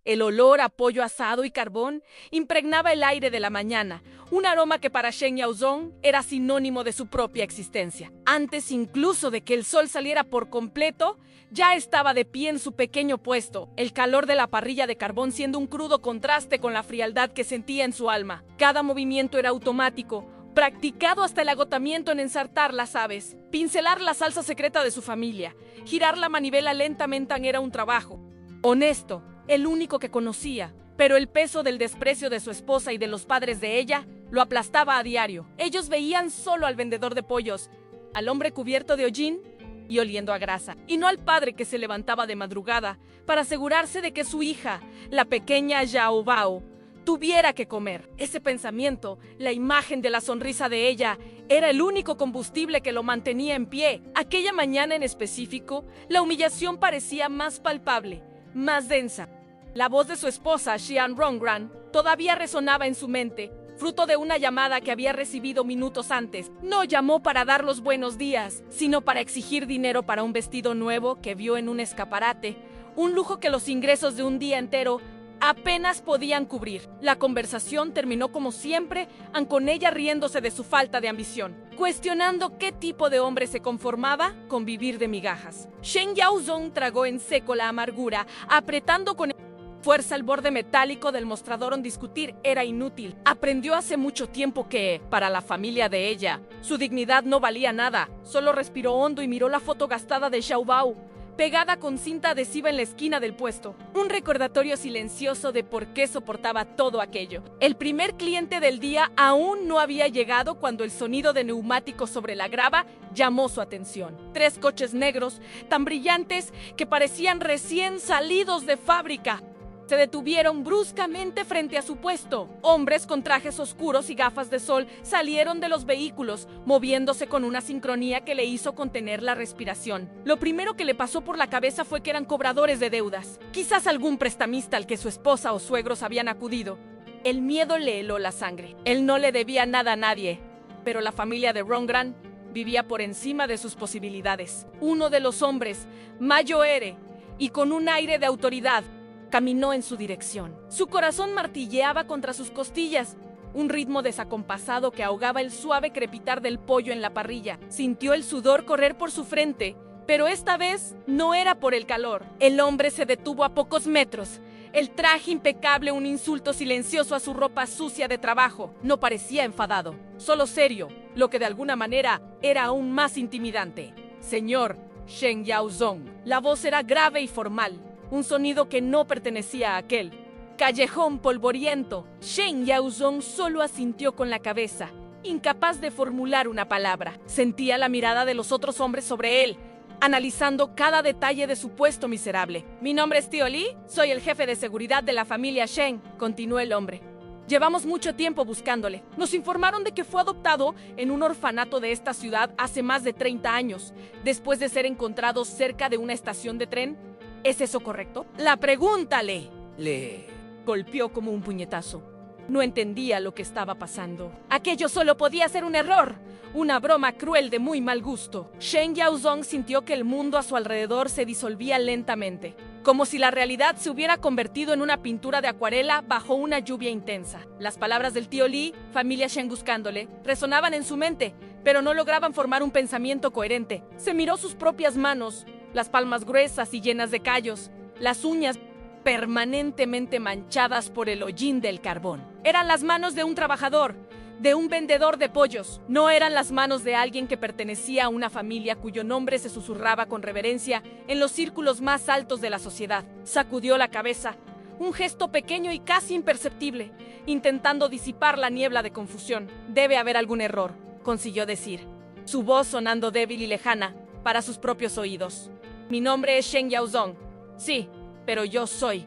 El olor a pollo asado y carbón impregnaba el aire de la mañana, un aroma que para Shen Yaozong era sinónimo de su propia existencia. Antes incluso de que el sol saliera por completo, ya estaba de pie en su pequeño puesto, el calor de la parrilla de carbón siendo un crudo contraste con la frialdad que sentía en su alma. Cada movimiento era automático, practicado hasta el agotamiento en ensartar las aves, pincelar la salsa secreta de su familia, girar la manivela lentamente era un trabajo honesto, el único que conocía, pero el peso del desprecio de su esposa y de los padres de ella lo aplastaba a diario. Ellos veían solo al vendedor de pollos, al hombre cubierto de hollín y oliendo a grasa, y no al padre que se levantaba de madrugada para asegurarse de que su hija, la pequeña Yao Bao, tuviera que comer. Ese pensamiento, la imagen de la sonrisa de ella, era el único combustible que lo mantenía en pie. Aquella mañana en específico, la humillación parecía más palpable, más densa. La voz de su esposa, Xian Rongran, todavía resonaba en su mente, fruto de una llamada que había recibido minutos antes. No llamó para dar los buenos días, sino para exigir dinero para un vestido nuevo que vio en un escaparate, un lujo que los ingresos de un día entero apenas podían cubrir. La conversación terminó como siempre, con ella riéndose de su falta de ambición, cuestionando qué tipo de hombre se conformaba con vivir de migajas. Shen Yaozong tragó en seco la amargura, apretando con fuerza el borde metálico del mostrador donde discutir era inútil. Aprendió hace mucho tiempo que, para la familia de ella, su dignidad no valía nada. Solo respiró hondo y miró la foto gastada de Xiao Bao, pegada con cinta adhesiva en la esquina del puesto. Un recordatorio silencioso de por qué soportaba todo aquello. El primer cliente del día aún no había llegado cuando el sonido de neumáticos sobre la grava llamó su atención. 3 coches negros, tan brillantes que parecían recién salidos de fábrica, se detuvieron bruscamente frente a su puesto. Hombres con trajes oscuros y gafas de sol salieron de los vehículos, moviéndose con una sincronía que le hizo contener la respiración. Lo primero que le pasó por la cabeza fue que eran cobradores de deudas, quizás algún prestamista al que su esposa o suegros habían acudido. El miedo le heló la sangre. Él no le debía nada a nadie, pero la familia de Rongran vivía por encima de sus posibilidades. Uno de los hombres, Mayoere, y con un aire de autoridad, caminó en su dirección. Su corazón martilleaba contra sus costillas, un ritmo desacompasado que ahogaba el suave crepitar del pollo en la parrilla. Sintió el sudor correr por su frente, pero esta vez no era por el calor. El hombre se detuvo a pocos metros, el traje impecable un insulto silencioso a su ropa sucia de trabajo. No parecía enfadado, solo serio, lo que de alguna manera era aún más intimidante. Señor Shen Yaozong. La voz era grave y formal, un sonido que no pertenecía a aquel callejón polvoriento. Shen Yaozong solo asintió con la cabeza, incapaz de formular una palabra. Sentía la mirada de los otros hombres sobre él, analizando cada detalle de su puesto miserable. Mi nombre es Tío Li, soy el jefe de seguridad de la familia Shen, continuó el hombre. Llevamos mucho tiempo buscándole. Nos informaron de que fue adoptado en un orfanato de esta ciudad hace más de 30 años, después de ser encontrado cerca de una estación de tren. ¿Es eso correcto? La pregunta le golpeó como un puñetazo. No entendía lo que estaba pasando. Aquello solo podía ser un error, una broma cruel de muy mal gusto. Shen Yaozong sintió que el mundo a su alrededor se disolvía lentamente, como si la realidad se hubiera convertido en una pintura de acuarela bajo una lluvia intensa. Las palabras del tío Li, familia Shen buscándole, resonaban en su mente, pero no lograban formar un pensamiento coherente. Se miró sus propias manos, las palmas gruesas y llenas de callos, las uñas permanentemente manchadas por el hollín del carbón. Eran las manos de un trabajador, de un vendedor de pollos. No eran las manos de alguien que pertenecía a una familia cuyo nombre se susurraba con reverencia en los círculos más altos de la sociedad. Sacudió la cabeza, un gesto pequeño y casi imperceptible, intentando disipar la niebla de confusión. Debe haber algún error, consiguió decir, su voz sonando débil y lejana para sus propios oídos. Mi nombre es Shen Yaozong. Sí, pero yo soy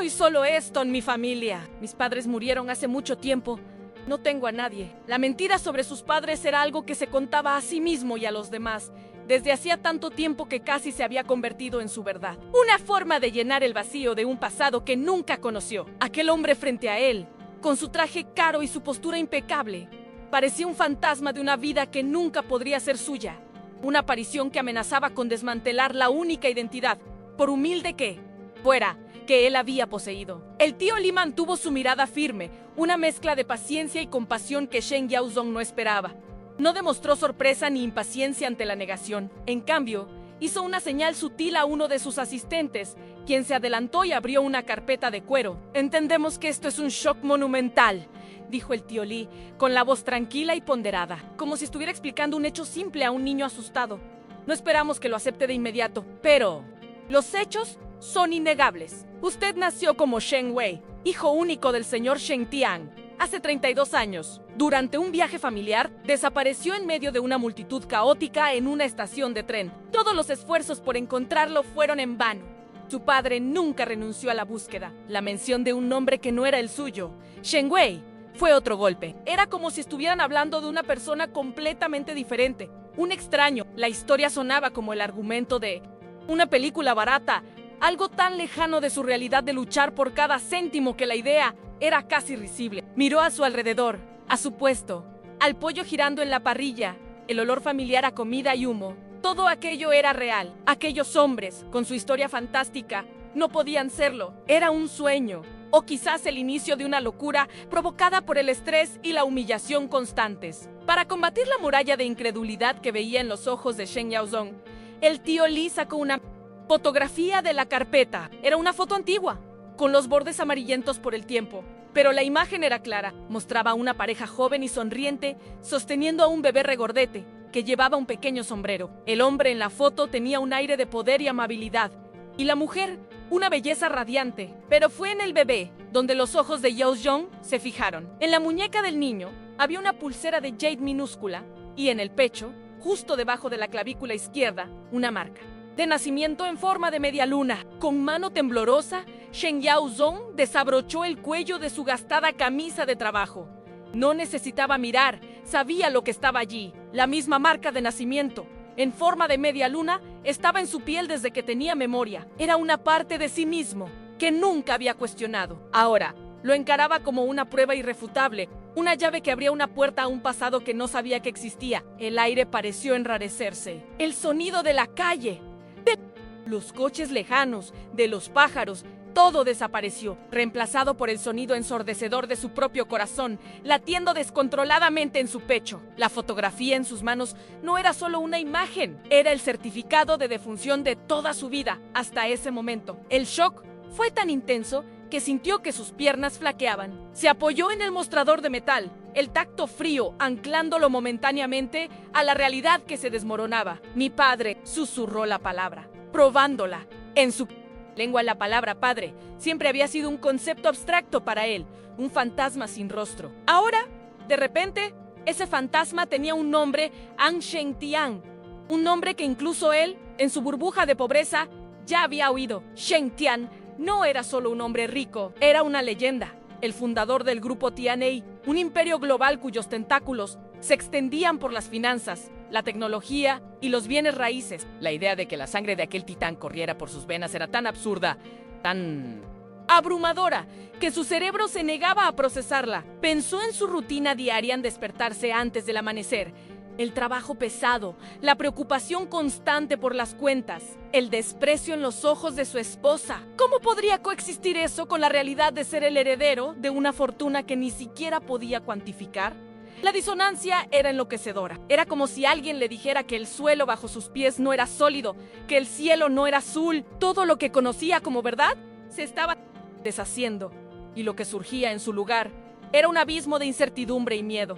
solo esto en mi familia. Mis padres murieron hace mucho tiempo. No tengo a nadie. La mentira sobre sus padres era algo que se contaba a sí mismo y a los demás, desde hacía tanto tiempo que casi se había convertido en su verdad. Una forma de llenar el vacío de un pasado que nunca conoció. Aquel hombre frente a él, con su traje caro y su postura impecable, parecía un fantasma de una vida que nunca podría ser suya. Una aparición que amenazaba con desmantelar la única identidad, por humilde que fuera, que él había poseído. El tío Li mantuvo su mirada firme, una mezcla de paciencia y compasión que Shen Yaozong no esperaba. No demostró sorpresa ni impaciencia ante la negación. En cambio, hizo una señal sutil a uno de sus asistentes, quien se adelantó y abrió una carpeta de cuero. «Entendemos que esto es un shock monumental», dijo el tío Li, con la voz tranquila y ponderada, como si estuviera explicando un hecho simple a un niño asustado. «No esperamos que lo acepte de inmediato, pero los hechos son innegables. Usted nació como Shen Wei, hijo único del señor Shen Tian, hace 32 años. Durante un viaje familiar, desapareció en medio de una multitud caótica en una estación de tren. Todos los esfuerzos por encontrarlo fueron en vano. Su padre nunca renunció a la búsqueda. La mención de un nombre que no era el suyo, Shen Wei, fue otro golpe. Era como si estuvieran hablando de una persona completamente diferente. Un extraño. La historia sonaba como el argumento de una película barata, algo tan lejano de su realidad de luchar por cada céntimo que la idea era casi risible. Miró a su alrededor, a su puesto, al pollo girando en la parrilla, el olor familiar a comida y humo. Todo aquello era real. Aquellos hombres, con su historia fantástica, no podían serlo. Era un sueño, o quizás el inicio de una locura provocada por el estrés y la humillación constantes. Para combatir la muralla de incredulidad que veía en los ojos de Shen Yaozong, el tío Li sacó una fotografía de la carpeta. Era una foto antigua, con los bordes amarillentos por el tiempo. Pero la imagen era clara. Mostraba a una pareja joven y sonriente sosteniendo a un bebé regordete que llevaba un pequeño sombrero. El hombre en la foto tenía un aire de poder y amabilidad, y la mujer una belleza radiante. Pero fue en el bebé donde los ojos de Yaozong se fijaron. En la muñeca del niño había una pulsera de jade minúscula y en el pecho, justo debajo de la clavícula izquierda, una marca de nacimiento en forma de media luna. Con mano temblorosa, Shen Yaozong desabrochó el cuello de su gastada camisa de trabajo. No necesitaba mirar, sabía lo que estaba allí. La misma marca de nacimiento, en forma de media luna, estaba en su piel desde que tenía memoria. Era una parte de sí mismo que nunca había cuestionado. Ahora, lo encaraba como una prueba irrefutable, una llave que abría una puerta a un pasado que no sabía que existía. El aire pareció enrarecerse. El sonido de la calle, de los coches lejanos, de los pájaros, todo desapareció, reemplazado por el sonido ensordecedor de su propio corazón, latiendo descontroladamente en su pecho. La fotografía en sus manos no era solo una imagen, era el certificado de defunción de toda su vida hasta ese momento. El shock fue tan intenso que sintió que sus piernas flaqueaban. Se apoyó en el mostrador de metal, el tacto frío anclándolo momentáneamente a la realidad que se desmoronaba. Mi padre, susurró la palabra, probándola. En su lengua la palabra padre siempre había sido un concepto abstracto para él, un fantasma sin rostro. Ahora, de repente, ese fantasma tenía un nombre, An Shen Tian, un nombre que incluso él, en su burbuja de pobreza, ya había oído. Shen Tian no era solo un hombre rico, era una leyenda, el fundador del grupo Tianei, un imperio global cuyos tentáculos se extendían por las finanzas, la tecnología y los bienes raíces. La idea de que la sangre de aquel titán corriera por sus venas era tan absurda, tan abrumadora, que su cerebro se negaba a procesarla. Pensó en su rutina diaria en despertarse antes del amanecer, el trabajo pesado, la preocupación constante por las cuentas, el desprecio en los ojos de su esposa. ¿Cómo podría coexistir eso con la realidad de ser el heredero de una fortuna que ni siquiera podía cuantificar? La disonancia era enloquecedora. Era como si alguien le dijera que el suelo bajo sus pies no era sólido, que el cielo no era azul. Todo lo que conocía como verdad se estaba deshaciendo, y lo que surgía en su lugar era un abismo de incertidumbre y miedo.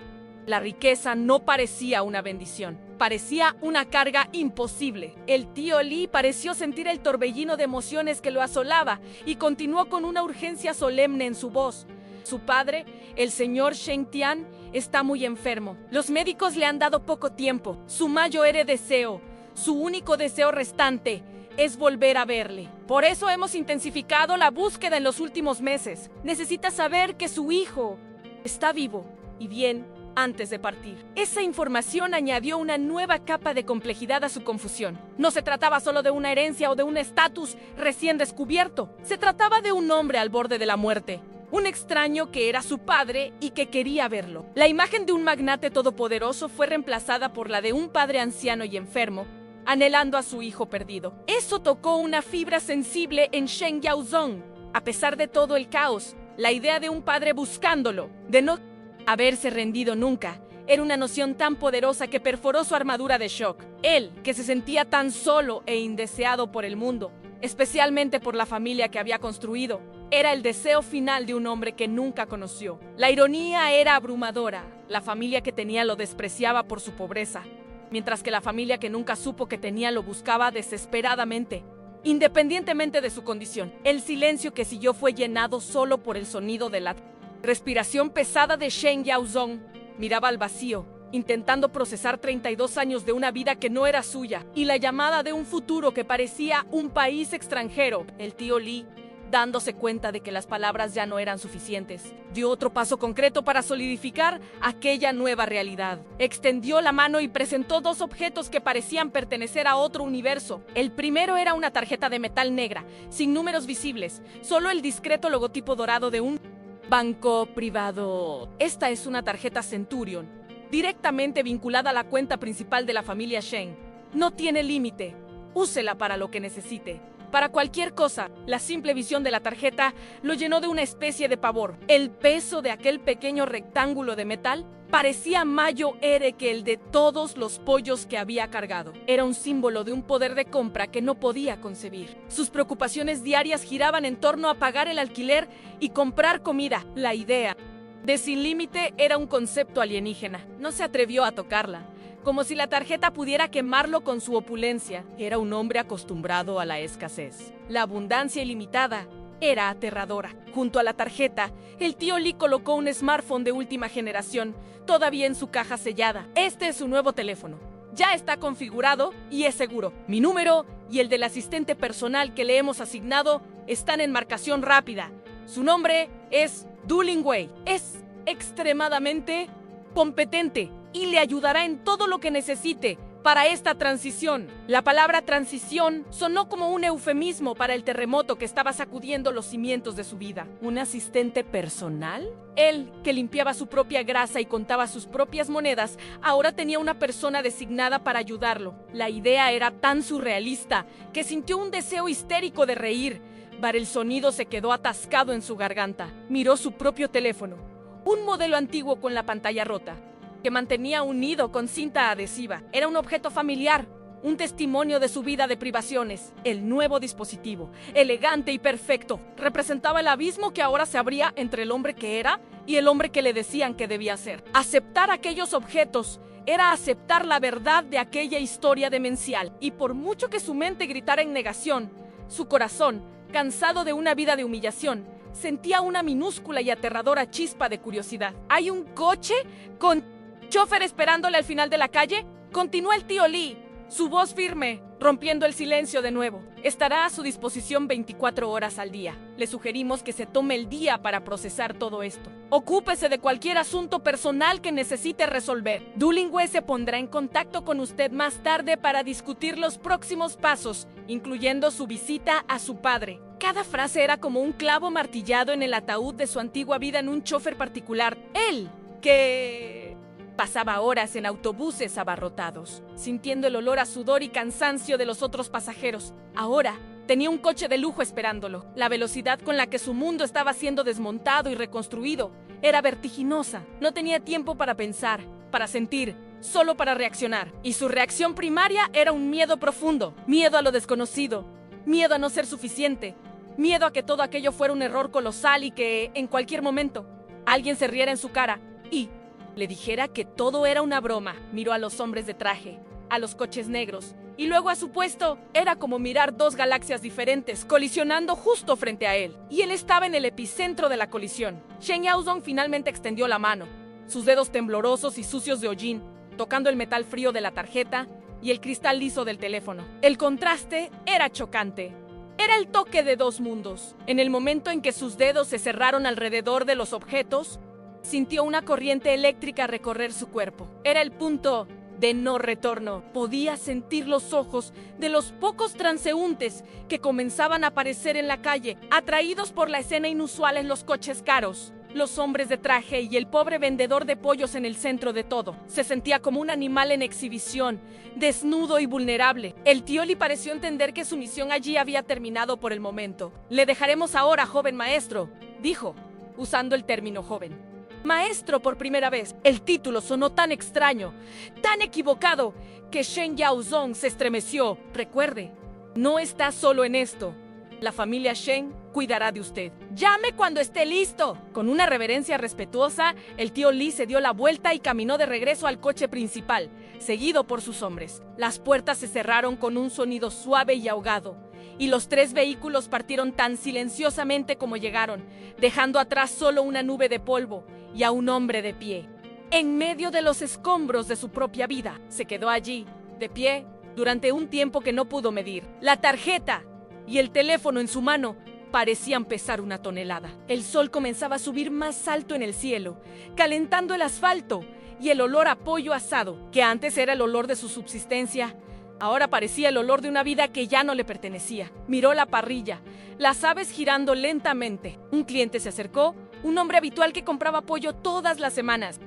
La riqueza no parecía una bendición, parecía una carga imposible. El tío Li pareció sentir el torbellino de emociones que lo asolaba y continuó con una urgencia solemne en su voz. Su padre, el señor Shen Tian, está muy enfermo. Los médicos le han dado poco tiempo. Su mayor deseo, su único deseo restante, es volver a verle. Por eso hemos intensificado la búsqueda en los últimos meses. Necesita saber que su hijo está vivo y bien antes de partir. Esa información añadió una nueva capa de complejidad a su confusión. No se trataba solo de una herencia o de un estatus recién descubierto. Se trataba de un hombre al borde de la muerte. Un extraño que era su padre y que quería verlo. La imagen de un magnate todopoderoso fue reemplazada por la de un padre anciano y enfermo, anhelando a su hijo perdido. Eso tocó una fibra sensible en Shen Yaozong. A pesar de todo el caos, la idea de un padre buscándolo, de no haberse rendido nunca, era una noción tan poderosa que perforó su armadura de shock. Él, que se sentía tan solo e indeseado por el mundo, especialmente por la familia que había construido, era el deseo final de un hombre que nunca conoció. La ironía era abrumadora. La familia que tenía lo despreciaba por su pobreza, mientras que la familia que nunca supo que tenía lo buscaba desesperadamente, independientemente de su condición. El silencio que siguió fue llenado solo por el sonido de la respiración pesada de Shen Yaozong. Miraba al vacío, intentando procesar 32 años de una vida que no era suya, y la llamada de un futuro que parecía un país extranjero. El tío Li, dándose cuenta de que las palabras ya no eran suficientes, dio otro paso concreto para solidificar aquella nueva realidad. Extendió la mano y presentó dos objetos que parecían pertenecer a otro universo. El primero era una tarjeta de metal negra, sin números visibles, solo el discreto logotipo dorado de un banco privado. Esta es una tarjeta Centurion, directamente vinculada a la cuenta principal de la familia Shen. No tiene límite. Úsela para lo que necesite. Para cualquier cosa. La simple visión de la tarjeta lo llenó de una especie de pavor. El peso de aquel pequeño rectángulo de metal parecía mayor que el de todos los pollos que había cargado. Era un símbolo de un poder de compra que no podía concebir. Sus preocupaciones diarias giraban en torno a pagar el alquiler y comprar comida. La idea de sin límite era un concepto alienígena. No se atrevió a tocarla, como si la tarjeta pudiera quemarlo con su opulencia. Era un hombre acostumbrado a la escasez. La abundancia ilimitada era aterradora. Junto a la tarjeta, el tío Li colocó un smartphone de última generación, todavía en su caja sellada. Este es su nuevo teléfono. Ya está configurado y es seguro. Mi número y el del asistente personal que le hemos asignado están en marcación rápida. Su nombre es Du Lingwei. Es extremadamente competente y le ayudará en todo lo que necesite para esta transición. La palabra transición sonó como un eufemismo para el terremoto que estaba sacudiendo los cimientos de su vida. ¿Un asistente personal? Él, que limpiaba su propia grasa y contaba sus propias monedas, ahora tenía una persona designada para ayudarlo. La idea era tan surrealista que sintió un deseo histérico de reír, pero el sonido se quedó atascado en su garganta. Miró su propio teléfono, un modelo antiguo con la pantalla rota, que mantenía unido con cinta adhesiva. Era un objeto familiar, un testimonio de su vida de privaciones. El nuevo dispositivo, elegante y perfecto, representaba el abismo que ahora se abría entre el hombre que era y el hombre que le decían que debía ser. Aceptar aquellos objetos era aceptar la verdad de aquella historia demencial. Y por mucho que su mente gritara en negación, su corazón, cansado de una vida de humillación, sentía una minúscula y aterradora chispa de curiosidad. ¿Hay un coche con chofer esperándole al final de la calle? Continuó el tío Li, su voz firme, rompiendo el silencio de nuevo. Estará a su disposición 24 horas al día. Le sugerimos que se tome el día para procesar todo esto. Ocúpese de cualquier asunto personal que necesite resolver. Du Lingwei se pondrá en contacto con usted más tarde para discutir los próximos pasos, incluyendo su visita a su padre. Cada frase era como un clavo martillado en el ataúd de su antigua vida en un chofer particular. Él, que pasaba horas en autobuses abarrotados, sintiendo el olor a sudor y cansancio de los otros pasajeros. Ahora tenía un coche de lujo esperándolo. La velocidad con la que su mundo estaba siendo desmontado y reconstruido era vertiginosa. No tenía tiempo para pensar, para sentir, solo para reaccionar. Y su reacción primaria era un miedo profundo, miedo a lo desconocido, miedo a no ser suficiente, miedo a que todo aquello fuera un error colosal y que, en cualquier momento, alguien se riera en su cara y le dijera que todo era una broma. Miró a los hombres de traje, a los coches negros, y luego a su puesto. Era como mirar dos galaxias diferentes colisionando justo frente a él. Y él estaba en el epicentro de la colisión. Shen Yaozong finalmente extendió la mano, sus dedos temblorosos y sucios de hollín, tocando el metal frío de la tarjeta y el cristal liso del teléfono. El contraste era chocante. Era el toque de dos mundos. En el momento en que sus dedos se cerraron alrededor de los objetos, sintió una corriente eléctrica recorrer su cuerpo. Era el punto de no retorno. Podía sentir los ojos de los pocos transeúntes que comenzaban a aparecer en la calle, atraídos por la escena inusual en los coches caros. los hombres de traje y el pobre vendedor de pollos en el centro de todo. Se sentía como un animal en exhibición, desnudo y vulnerable. El tío Lee pareció entender que su misión allí había terminado por el momento. «Le dejaremos ahora, joven maestro», dijo, usando el término joven. Maestro por primera vez. El título sonó tan extraño, tan equivocado, que Shen Yaozong se estremeció. Recuerde, no está solo en esto. La familia Shen cuidará de usted. ¡Llame cuando esté listo! Con una reverencia respetuosa, el tío Lee se dio la vuelta y caminó de regreso al coche principal, seguido por sus hombres. Las puertas se cerraron con un sonido suave y ahogado, y los 3 vehículos partieron tan silenciosamente como llegaron, dejando atrás solo una nube de polvo y a un hombre de pie. En medio de los escombros de su propia vida, se quedó allí, de pie, durante un tiempo que no pudo medir. La tarjeta y el teléfono en su mano parecían pesar una tonelada. El sol comenzaba a subir más alto en el cielo, calentando el asfalto, y el olor a pollo asado, que antes era el olor de su subsistencia, ahora parecía el olor de una vida que ya no le pertenecía. Miró la parrilla, las aves girando lentamente. Un cliente se acercó, un hombre habitual que compraba pollo todas las semanas.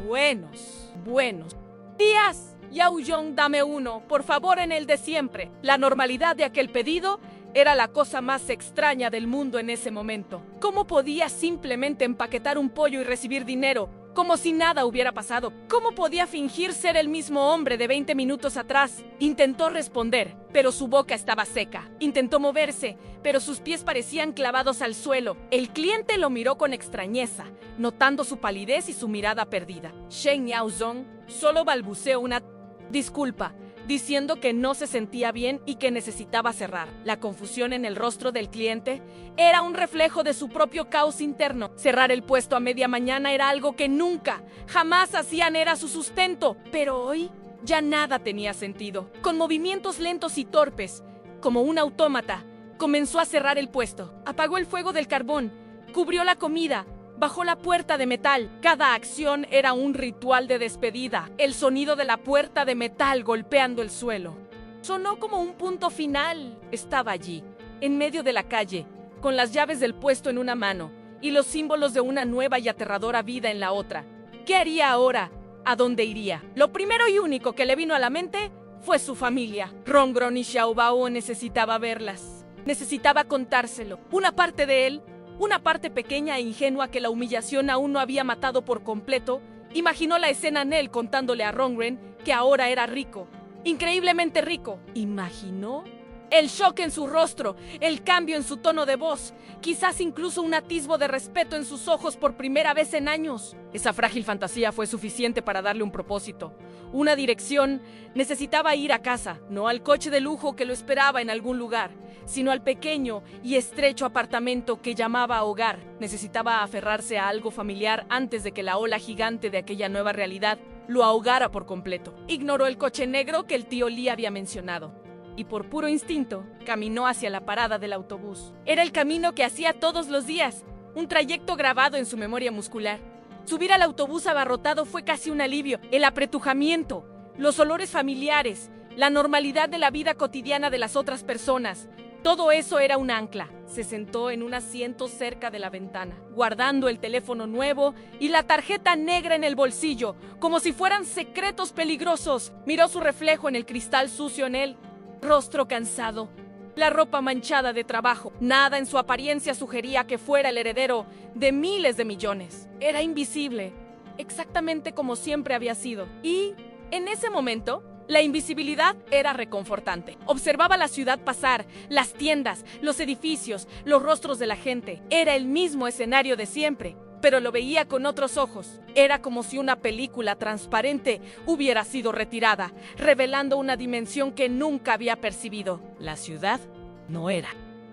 Buenos días, Yaozong, dame uno, por favor, en el de siempre. La normalidad de aquel pedido era la cosa más extraña del mundo en ese momento. ¿Cómo podía simplemente empaquetar un pollo y recibir dinero, como si nada hubiera pasado? ¿Cómo podía fingir ser el mismo hombre de 20 minutos atrás? Intentó responder, pero su boca estaba seca. Intentó moverse, pero sus pies parecían clavados al suelo. El cliente lo miró con extrañeza, notando su palidez y su mirada perdida. Shen Yaozong solo balbuceó una disculpa, diciendo que no se sentía bien y que necesitaba cerrar. La confusión en el rostro del cliente era un reflejo de su propio caos interno. Cerrar el puesto a media mañana era algo que nunca, jamás hacían, era su sustento. Pero hoy ya nada tenía sentido. Con movimientos lentos y torpes, como un autómata, comenzó a cerrar el puesto. Apagó el fuego del carbón, cubrió la comida, bajó la puerta de metal. Cada acción era un ritual de despedida. El sonido de la puerta de metal golpeando el suelo sonó como un punto final. Estaba allí, en medio de la calle, con las llaves del puesto en una mano y los símbolos de una nueva y aterradora vida en la otra. ¿Qué haría ahora? ¿A dónde iría? Lo primero y único que le vino a la mente fue su familia. Rongron y Xiaobao necesitaba verlas. Necesitaba contárselo. Una parte de él, una parte pequeña e ingenua que la humillación aún no había matado por completo, imaginó la escena en él contándole a Rongren que ahora era rico, increíblemente rico. Imaginó el shock en su rostro, el cambio en su tono de voz, quizás incluso un atisbo de respeto en sus ojos por primera vez en años. Esa frágil fantasía fue suficiente para darle un propósito, una dirección. Necesitaba ir a casa, no al coche de lujo que lo esperaba en algún lugar, sino al pequeño y estrecho apartamento que llamaba hogar. Necesitaba aferrarse a algo familiar antes de que la ola gigante de aquella nueva realidad lo ahogara por completo. Ignoró el coche negro que el tío Lee había mencionado y por puro instinto caminó hacia la parada del autobús. Era el camino que hacía todos los días, un trayecto grabado en su memoria muscular. Subir al autobús abarrotado fue casi un alivio. El apretujamiento, los olores familiares, la normalidad de la vida cotidiana de las otras personas, todo eso era un ancla. Se sentó en un asiento cerca de la ventana, guardando el teléfono nuevo y la tarjeta negra en el bolsillo, como si fueran secretos peligrosos. Miró su reflejo en el cristal sucio en él, rostro cansado, la ropa manchada de trabajo. Nada en su apariencia sugería que fuera el heredero de miles de millones. Era invisible, exactamente como siempre había sido. Y, en ese momento, la invisibilidad era reconfortante. Observaba la ciudad pasar, las tiendas, los edificios, los rostros de la gente. Era el mismo escenario de siempre, pero lo veía con otros ojos. Era como si una película transparente hubiera sido retirada, revelando una dimensión que nunca había percibido. La ciudad no era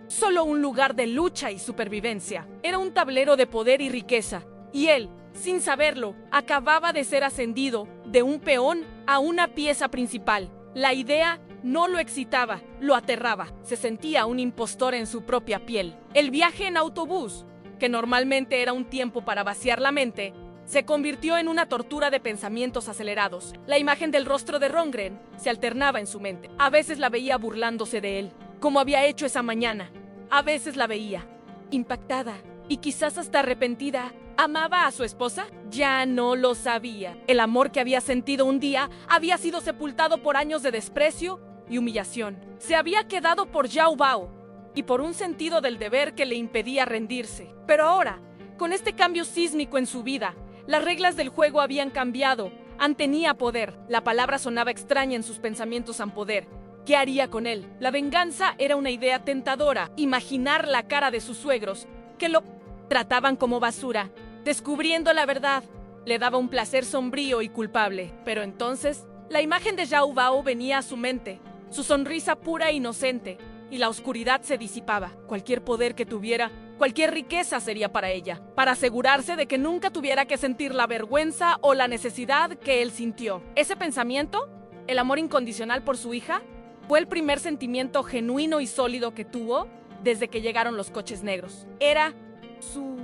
solo un lugar de lucha y supervivencia. Era un tablero de poder y riqueza. Y él, sin saberlo, acababa de ser ascendido de un peón a una pieza principal. La idea no lo excitaba, lo aterraba. Se sentía un impostor en su propia piel. El viaje en autobús, que normalmente era un tiempo para vaciar la mente, se convirtió en una tortura de pensamientos acelerados. La imagen del rostro de Rongren se alternaba en su mente. A veces la veía burlándose de él, como había hecho esa mañana. A veces la veía, impactada y quizás hasta arrepentida, ¿Amaba a su esposa? Ya no lo sabía. El amor que había sentido un día había sido sepultado por años de desprecio y humillación. Se había quedado por Xiao Bao y por un sentido del deber que le impedía rendirse. Pero ahora, con este cambio sísmico en su vida, las reglas del juego habían cambiado. An tenía poder. La palabra sonaba extraña en sus pensamientos. An poder. ¿Qué haría con él? La venganza era una idea tentadora. Imaginar la cara de sus suegros, que lo trataban como basura, descubriendo la verdad, le daba un placer sombrío y culpable. Pero entonces, la imagen de Xiao Bao venía a su mente, su sonrisa pura e inocente, y la oscuridad se disipaba. Cualquier poder que tuviera, cualquier riqueza sería para ella, para asegurarse de que nunca tuviera que sentir la vergüenza o la necesidad que él sintió. Ese pensamiento, el amor incondicional por su hija, fue el primer sentimiento genuino y sólido que tuvo desde que llegaron los coches negros. Era su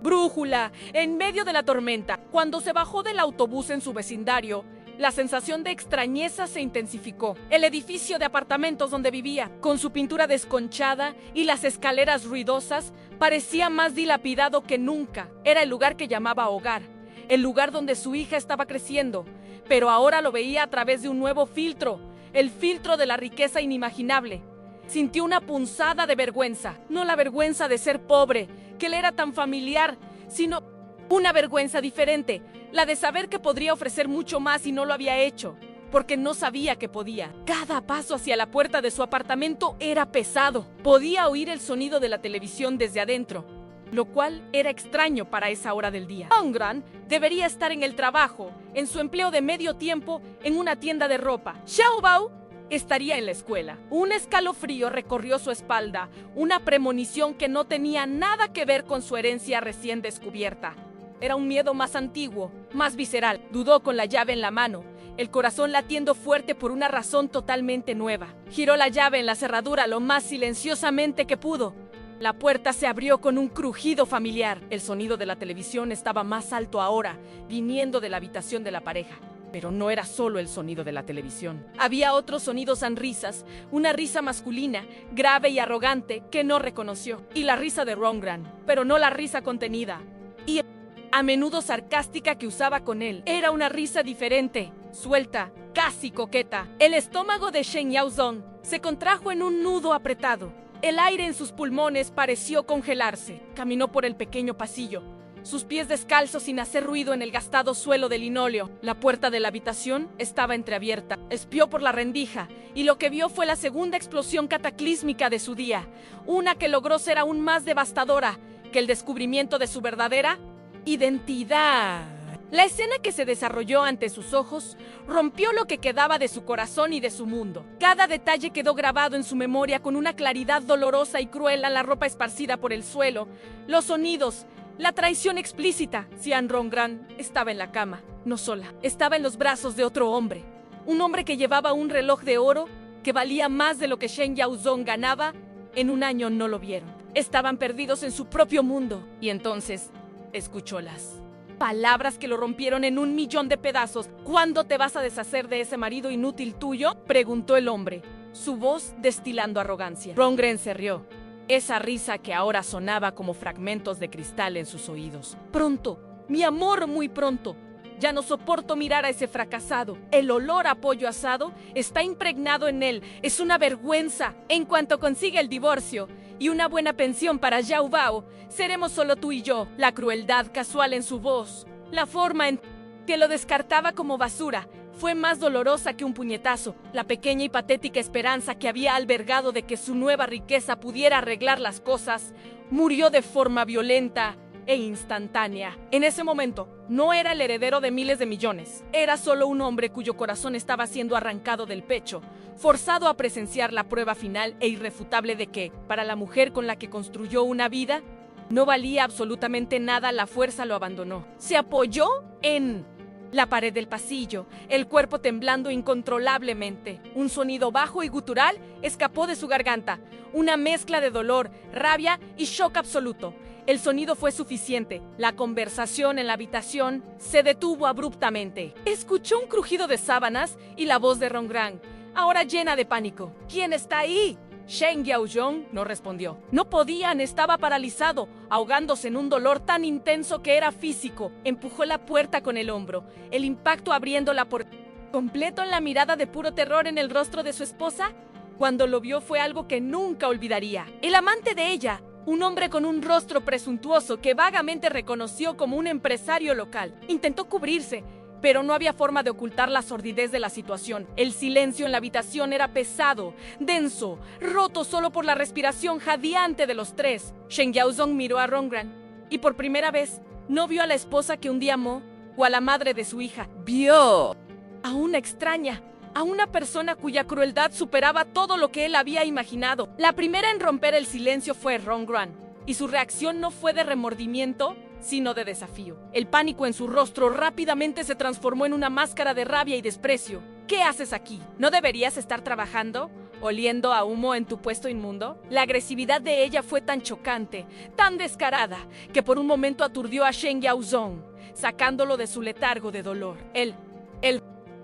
brújula en medio de la tormenta. Cuando se bajó del autobús en su vecindario, la sensación de extrañeza se intensificó. El edificio de apartamentos donde vivía, con su pintura desconchada y las escaleras ruidosas, parecía más dilapidado que nunca. Era el lugar que llamaba hogar, el lugar donde su hija estaba creciendo, pero ahora lo veía a través de un nuevo filtro, el filtro de la riqueza inimaginable. Sintió una punzada de vergüenza, no la vergüenza de ser pobre, que le era tan familiar, sino una vergüenza diferente, la de saber que podría ofrecer mucho más y no lo había hecho, porque no sabía que podía. Cada paso hacia la puerta de su apartamento era pesado. Podía oír el sonido de la televisión desde adentro, lo cual era extraño para esa hora del día. Rongran debería estar en el trabajo, en su empleo de medio tiempo, en una tienda de ropa. Xiao Bao estaría en la escuela. Un escalofrío recorrió su espalda, una premonición que no tenía nada que ver con su herencia recién descubierta. Era un miedo más antiguo, más visceral. Dudó con la llave en la mano, el corazón latiendo fuerte por una razón totalmente nueva. Giró la llave en la cerradura lo más silenciosamente que pudo. La puerta se abrió con un crujido familiar. El sonido de la televisión estaba más alto ahora, viniendo de la habitación de la pareja. Pero no era solo el sonido de la televisión. Había otros sonidos en risas, una risa masculina, grave y arrogante, que no reconoció. Y la risa de Rongran, pero no la risa contenida. Y a menudo sarcástica que usaba con él. Era una risa diferente, suelta, casi coqueta. El estómago de Shen Yaozong se contrajo en un nudo apretado. El aire en sus pulmones pareció congelarse. Caminó por el pequeño pasillo, sus pies descalzos sin hacer ruido en el gastado suelo de linóleo. La puerta de la habitación estaba entreabierta. Espió por la rendija y lo que vio fue la segunda explosión cataclísmica de su día, una que logró ser aún más devastadora que el descubrimiento de su verdadera identidad. La escena que se desarrolló ante sus ojos rompió lo que quedaba de su corazón y de su mundo. Cada detalle quedó grabado en su memoria con una claridad dolorosa y cruel. La ropa esparcida por el suelo, los sonidos, la traición explícita. Xian Rongran estaba en la cama, no sola. Estaba en los brazos de otro hombre. Un hombre que llevaba un reloj de oro que valía más de lo que Shen Yaozong ganaba en un año. No lo vieron. Estaban perdidos en su propio mundo. Y entonces escuchó las palabras que lo rompieron en 1.000.000 de pedazos. ¿Cuándo te vas a deshacer de ese marido inútil tuyo?, preguntó el hombre, su voz destilando arrogancia. Rongren se rió, esa risa que ahora sonaba como fragmentos de cristal en sus oídos. Pronto, mi amor, muy pronto. Ya no soporto mirar a ese fracasado. El olor a pollo asado está impregnado en él. Es una vergüenza. En cuanto consiga el divorcio y una buena pensión para Xiao Bao, seremos solo tú y yo. La crueldad casual en su voz, la forma en que lo descartaba como basura, fue más dolorosa que un puñetazo. La pequeña y patética esperanza que había albergado de que su nueva riqueza pudiera arreglar las cosas, murió de forma violenta e instantánea. En ese momento, no era el heredero de miles de millones. Era solo un hombre cuyo corazón estaba siendo arrancado del pecho, forzado a presenciar la prueba final e irrefutable de que, para la mujer con la que construyó una vida, no valía absolutamente nada. La fuerza lo abandonó. Se apoyó en la pared del pasillo, el cuerpo temblando incontrolablemente. Un sonido bajo y gutural escapó de su garganta, una mezcla de dolor, rabia y shock absoluto. El sonido fue suficiente. La conversación en la habitación se detuvo abruptamente. Escuchó un crujido de sábanas y la voz de Rongran, ahora llena de pánico. ¿Quién está ahí?, Shen Yaozhong no respondió. No podían, estaba paralizado, ahogándose en un dolor tan intenso que era físico. Empujó la puerta con el hombro, el impacto abriéndola por completo en la mirada de puro terror en el rostro de su esposa. Cuando lo vio fue algo que nunca olvidaría. El amante de ella, un hombre con un rostro presuntuoso que vagamente reconoció como un empresario local. Intentó cubrirse, pero no había forma de ocultar la sordidez de la situación. El silencio en la habitación era pesado, denso, roto solo por la respiración jadeante de los tres. Shen Yaozhong miró a Rongran y por primera vez no vio a la esposa que un día amó o a la madre de su hija. Vio a una extraña, a una persona cuya crueldad superaba todo lo que él había imaginado. La primera en romper el silencio fue Rongran, y su reacción no fue de remordimiento, sino de desafío. El pánico en su rostro rápidamente se transformó en una máscara de rabia y desprecio. ¿Qué haces aquí? ¿No deberías estar trabajando? ¿Oliendo a humo en tu puesto inmundo? La agresividad de ella fue tan chocante, tan descarada, que por un momento aturdió a Shen Yaozhong, sacándolo de su letargo de dolor. El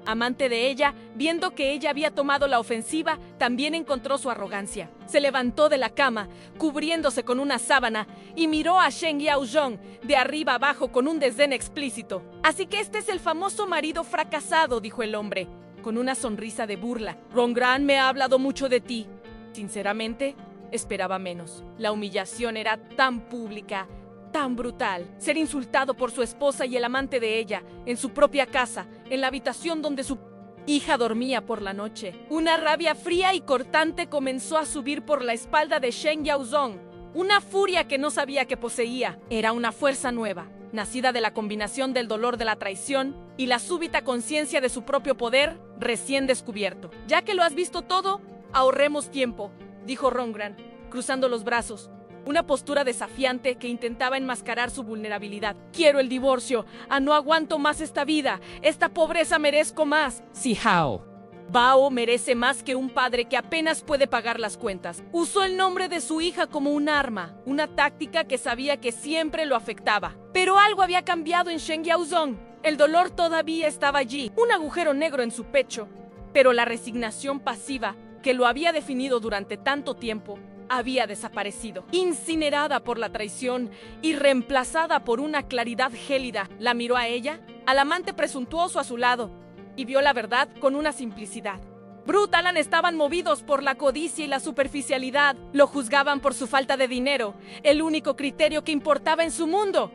amante de ella, viendo que ella había tomado la ofensiva, también encontró su arrogancia. Se levantó de la cama, cubriéndose con una sábana, y miró a Shen Yaozhong de arriba abajo con un desdén explícito. Así que este es el famoso marido fracasado, dijo el hombre, con una sonrisa de burla. Rongran me ha hablado mucho de ti. Sinceramente, esperaba menos. La humillación era tan pública, tan brutal. Ser insultado por su esposa y el amante de ella, en su propia casa, en la habitación donde su hija dormía por la noche. Una rabia fría y cortante comenzó a subir por la espalda de Shen Yaozhong. Una furia que no sabía que poseía. Era una fuerza nueva, nacida de la combinación del dolor de la traición y la súbita conciencia de su propio poder recién descubierto. Ya que lo has visto todo, ahorremos tiempo, dijo Rongran, cruzando los brazos. Una postura desafiante que intentaba enmascarar su vulnerabilidad. Quiero el divorcio. No aguanto más esta vida. Esta pobreza merezco más. Si Hao. Bao merece más que un padre que apenas puede pagar las cuentas. Usó el nombre de su hija como un arma, una táctica que sabía que siempre lo afectaba. Pero algo había cambiado en Shen Yaozhong. El dolor todavía estaba allí, un agujero negro en su pecho. Pero la resignación pasiva que lo había definido durante tanto tiempo había desaparecido, incinerada por la traición y reemplazada por una claridad gélida. La miró a ella, al amante presuntuoso a su lado, y vio la verdad con una simplicidad. Brut Alan estaban movidos por la codicia y la superficialidad. Lo juzgaban por su falta de dinero, el único criterio que importaba en su mundo.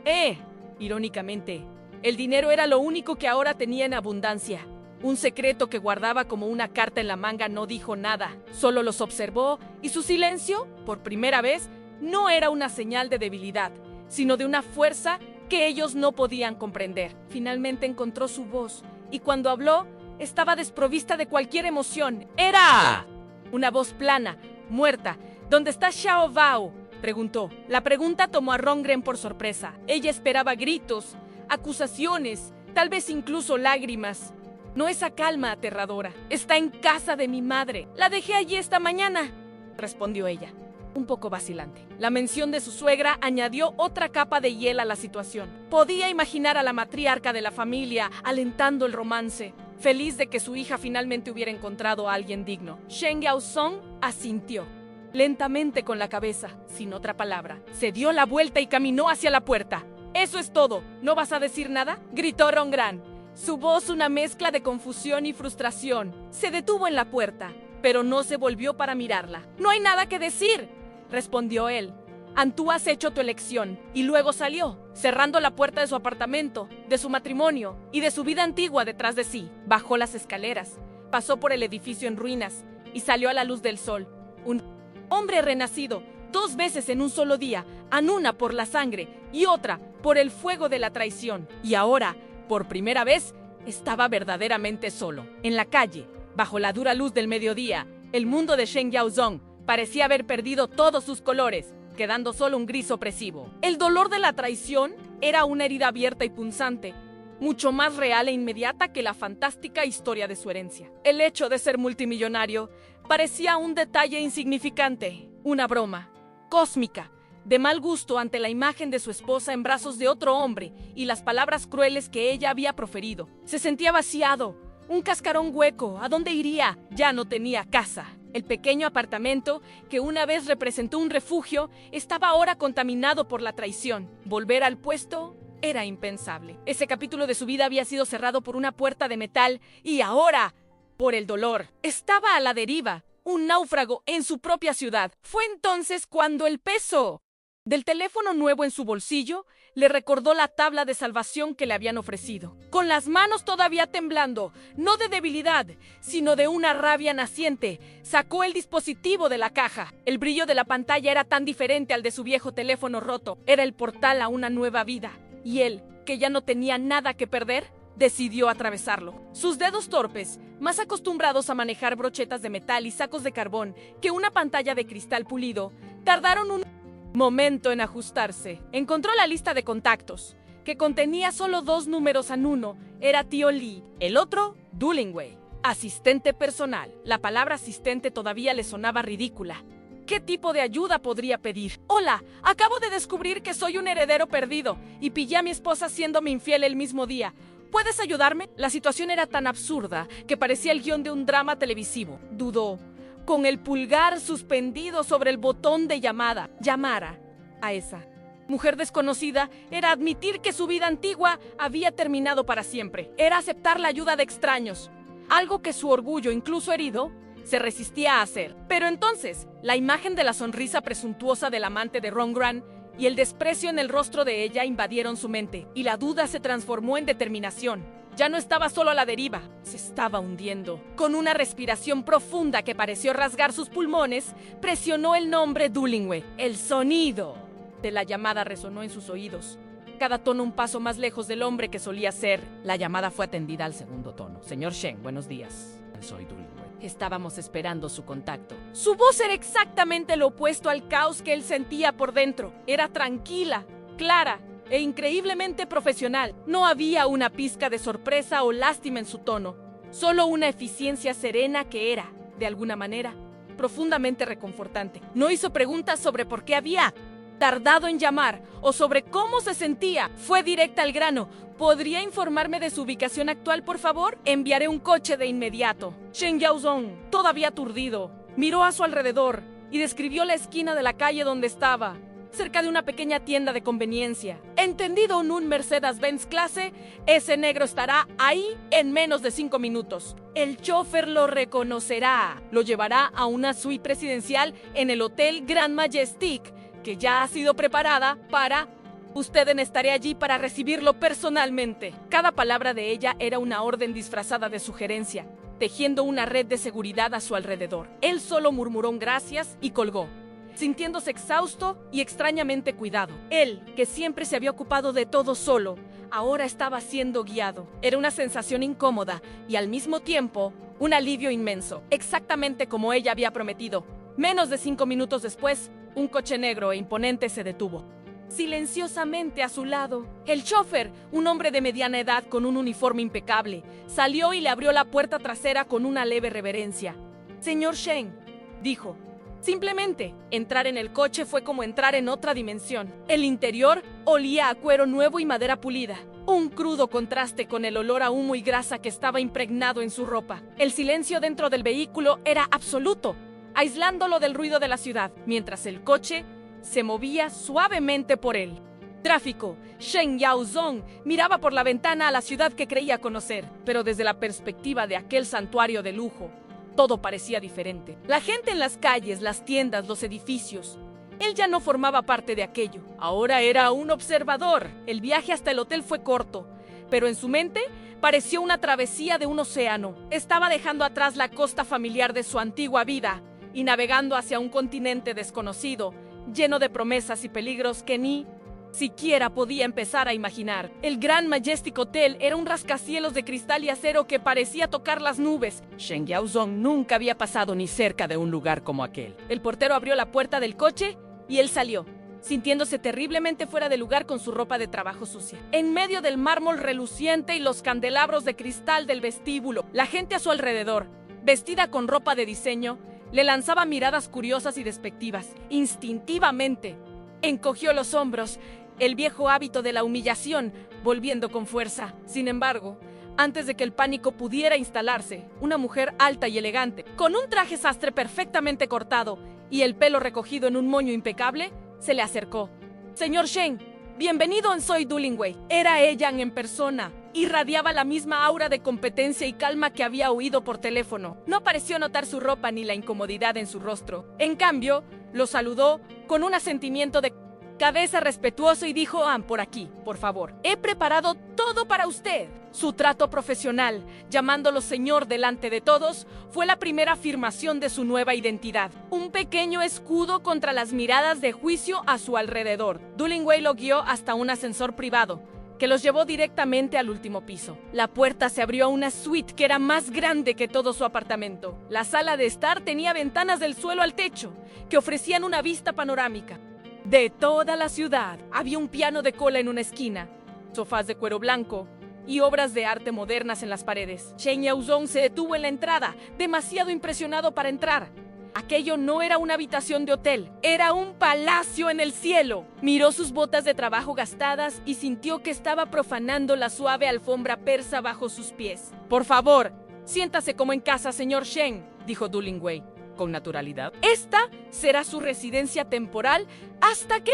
Irónicamente, el dinero era lo único que ahora tenía en abundancia. Un secreto que guardaba como una carta en la manga. No dijo nada, solo los observó, y su silencio, por primera vez, no era una señal de debilidad, sino de una fuerza que ellos no podían comprender. Finalmente encontró su voz, y cuando habló, estaba desprovista de cualquier emoción. Era una voz plana, muerta. ¿Dónde está Xiao Bao?, preguntó. La pregunta tomó a Rongren por sorpresa. Ella esperaba gritos, acusaciones, tal vez incluso lágrimas. No esa calma aterradora. Está en casa de mi madre. La dejé allí esta mañana, respondió ella, un poco vacilante. La mención de su suegra añadió otra capa de hiel a la situación. Podía imaginar a la matriarca de la familia alentando el romance, feliz de que su hija finalmente hubiera encontrado a alguien digno. Shen Yaozhong asintió, lentamente con la cabeza, sin otra palabra. Se dio la vuelta y caminó hacia la puerta. «Eso es todo. ¿No vas a decir nada?», gritó Rongran. Su voz una mezcla de confusión y frustración. Se detuvo en la puerta, pero no se volvió para mirarla. «No hay nada que decir», respondió él. «Tú has hecho tu elección». Y luego salió, cerrando la puerta de su apartamento, de su matrimonio y de su vida antigua detrás de sí. Bajó las escaleras, pasó por el edificio en ruinas y salió a la luz del sol. Un hombre renacido, 2 veces en un solo día, una por la sangre y otra por el fuego de la traición. Y ahora, por primera vez, estaba verdaderamente solo. En la calle, bajo la dura luz del mediodía, el mundo de Shen Yaozhong parecía haber perdido todos sus colores, quedando solo un gris opresivo. El dolor de la traición era una herida abierta y punzante, mucho más real e inmediata que la fantástica historia de su herencia. El hecho de ser multimillonario parecía un detalle insignificante, una broma cósmica, de mal gusto ante la imagen de su esposa en brazos de otro hombre y las palabras crueles que ella había proferido. Se sentía vaciado, un cascarón hueco. ¿A dónde iría? Ya no tenía casa. El pequeño apartamento, que una vez representó un refugio, estaba ahora contaminado por la traición. Volver al puesto era impensable. Ese capítulo de su vida había sido cerrado por una puerta de metal y ahora, por el dolor, estaba a la deriva, un náufrago en su propia ciudad. Fue entonces cuando el peso del teléfono nuevo en su bolsillo le recordó la tabla de salvación que le habían ofrecido. Con las manos todavía temblando, no de debilidad, sino de una rabia naciente, sacó el dispositivo de la caja. El brillo de la pantalla era tan diferente al de su viejo teléfono roto. Era el portal a una nueva vida. Y él, que ya no tenía nada que perder, decidió atravesarlo. Sus dedos torpes, más acostumbrados a manejar brochetas de metal y sacos de carbón que una pantalla de cristal pulido, tardaron un momento en ajustarse. Encontró la lista de contactos, que contenía solo 2 números en uno. Era tío Lee, el otro, Dullingway, asistente personal. La palabra asistente todavía le sonaba ridícula. ¿Qué tipo de ayuda podría pedir? Hola, acabo de descubrir que soy un heredero perdido y pillé a mi esposa siéndome infiel el mismo día. ¿Puedes ayudarme? La situación era tan absurda que parecía el guión de un drama televisivo. Dudó, con el pulgar suspendido sobre el botón de llamada. Llamara a esa mujer desconocida era admitir que su vida antigua había terminado para siempre. Era aceptar la ayuda de extraños, algo que su orgullo, incluso herido, se resistía a hacer. Pero entonces, la imagen de la sonrisa presuntuosa del amante de Ron Grant y el desprecio en el rostro de ella invadieron su mente, y la duda se transformó en determinación. Ya no estaba solo a la deriva, se estaba hundiendo. Con una respiración profunda que pareció rasgar sus pulmones, presionó el nombre Dullingway. El sonido de la llamada resonó en sus oídos, cada tono un paso más lejos del hombre que solía ser. La llamada fue atendida al segundo tono. Señor Shen, buenos días. Soy Dullingway. Estábamos esperando su contacto. Su voz era exactamente lo opuesto al caos que él sentía por dentro. Era tranquila, clara e increíblemente profesional. No había una pizca de sorpresa o lástima en su tono, solo una eficiencia serena que era, de alguna manera, profundamente reconfortante. No hizo preguntas sobre por qué había tardado en llamar o sobre cómo se sentía. Fue directa al grano. ¿Podría informarme de su ubicación actual, por favor? Enviaré un coche de inmediato. Shen Yaozong, todavía aturdido, miró a su alrededor y describió la esquina de la calle donde estaba, cerca de una pequeña tienda de conveniencia. Entendido en un Mercedes-Benz clase, ese negro estará ahí en menos de 5 minutos. El chofer lo reconocerá. Lo llevará a una suite presidencial en el Hotel Grand Majestic, que ya ha sido preparada para... Usted estaré allí para recibirlo personalmente. Cada palabra de ella era una orden disfrazada de sugerencia, tejiendo una red de seguridad a su alrededor. Él solo murmuró un gracias y colgó, sintiéndose exhausto y extrañamente cuidado. Él, que siempre se había ocupado de todo solo, ahora estaba siendo guiado. Era una sensación incómoda y al mismo tiempo un alivio inmenso, exactamente como ella había prometido. Menos de 5 minutos después, un coche negro e imponente se detuvo. Silenciosamente a su lado, el chofer, un hombre de mediana edad con un uniforme impecable, salió y le abrió la puerta trasera con una leve reverencia. Señor Shen, dijo. Simplemente, entrar en el coche fue como entrar en otra dimensión. El interior olía a cuero nuevo y madera pulida, un crudo contraste con el olor a humo y grasa que estaba impregnado en su ropa. El silencio dentro del vehículo era absoluto, aislándolo del ruido de la ciudad, mientras el coche se movía suavemente por él. Tráfico. Shen Yaozong miraba por la ventana a la ciudad que creía conocer, pero desde la perspectiva de aquel santuario de lujo, todo parecía diferente. La gente en las calles, las tiendas, los edificios. Él ya no formaba parte de aquello. Ahora era un observador. El viaje hasta el hotel fue corto, pero en su mente pareció una travesía de un océano. Estaba dejando atrás la costa familiar de su antigua vida y navegando hacia un continente desconocido, lleno de promesas y peligros que ni siquiera podía empezar a imaginar. El Grand Majestic Hotel era un rascacielos de cristal y acero que parecía tocar las nubes. Shen Yaozong nunca había pasado ni cerca de un lugar como aquel. El portero abrió la puerta del coche y él salió, sintiéndose terriblemente fuera de lugar con su ropa de trabajo sucia. En medio del mármol reluciente y los candelabros de cristal del vestíbulo, la gente a su alrededor, vestida con ropa de diseño, le lanzaba miradas curiosas y despectivas. Instintivamente, encogió los hombros, el viejo hábito de la humillación volviendo con fuerza. Sin embargo, Antes de que el pánico pudiera instalarse, una mujer alta y elegante, con un traje sastre perfectamente cortado y el pelo recogido en un moño impecable, se le acercó. «Señor Shen, bienvenido en Soy Dullingwei». Era ella en persona. Irradiaba la misma aura de competencia y calma que había oído por teléfono. No pareció notar su ropa ni la incomodidad en su rostro. En cambio, lo saludó con un asentimiento de cabeza respetuoso y dijo: por aquí, por favor. He preparado todo para usted. Su trato profesional, llamándolo señor delante de todos, fue la primera afirmación de su nueva identidad. Un pequeño escudo contra las miradas de juicio a su alrededor. Dullingwei lo guió hasta un ascensor privado, que los llevó directamente al último piso. La puerta se abrió a una suite que era más grande que todo su apartamento. La sala de estar tenía ventanas del suelo al techo, que ofrecían una vista panorámica de toda la ciudad. Había un piano de cola en una esquina, sofás de cuero blanco y obras de arte modernas en las paredes. Shen Yaozong se detuvo en la entrada, demasiado impresionado para entrar. Aquello no era una habitación de hotel, era un palacio en el cielo. Miró sus botas de trabajo gastadas y sintió que estaba profanando la suave alfombra persa bajo sus pies. «Por favor, siéntase como en casa, señor Shen», dijo Dullingwei con naturalidad. «Esta será su residencia temporal hasta que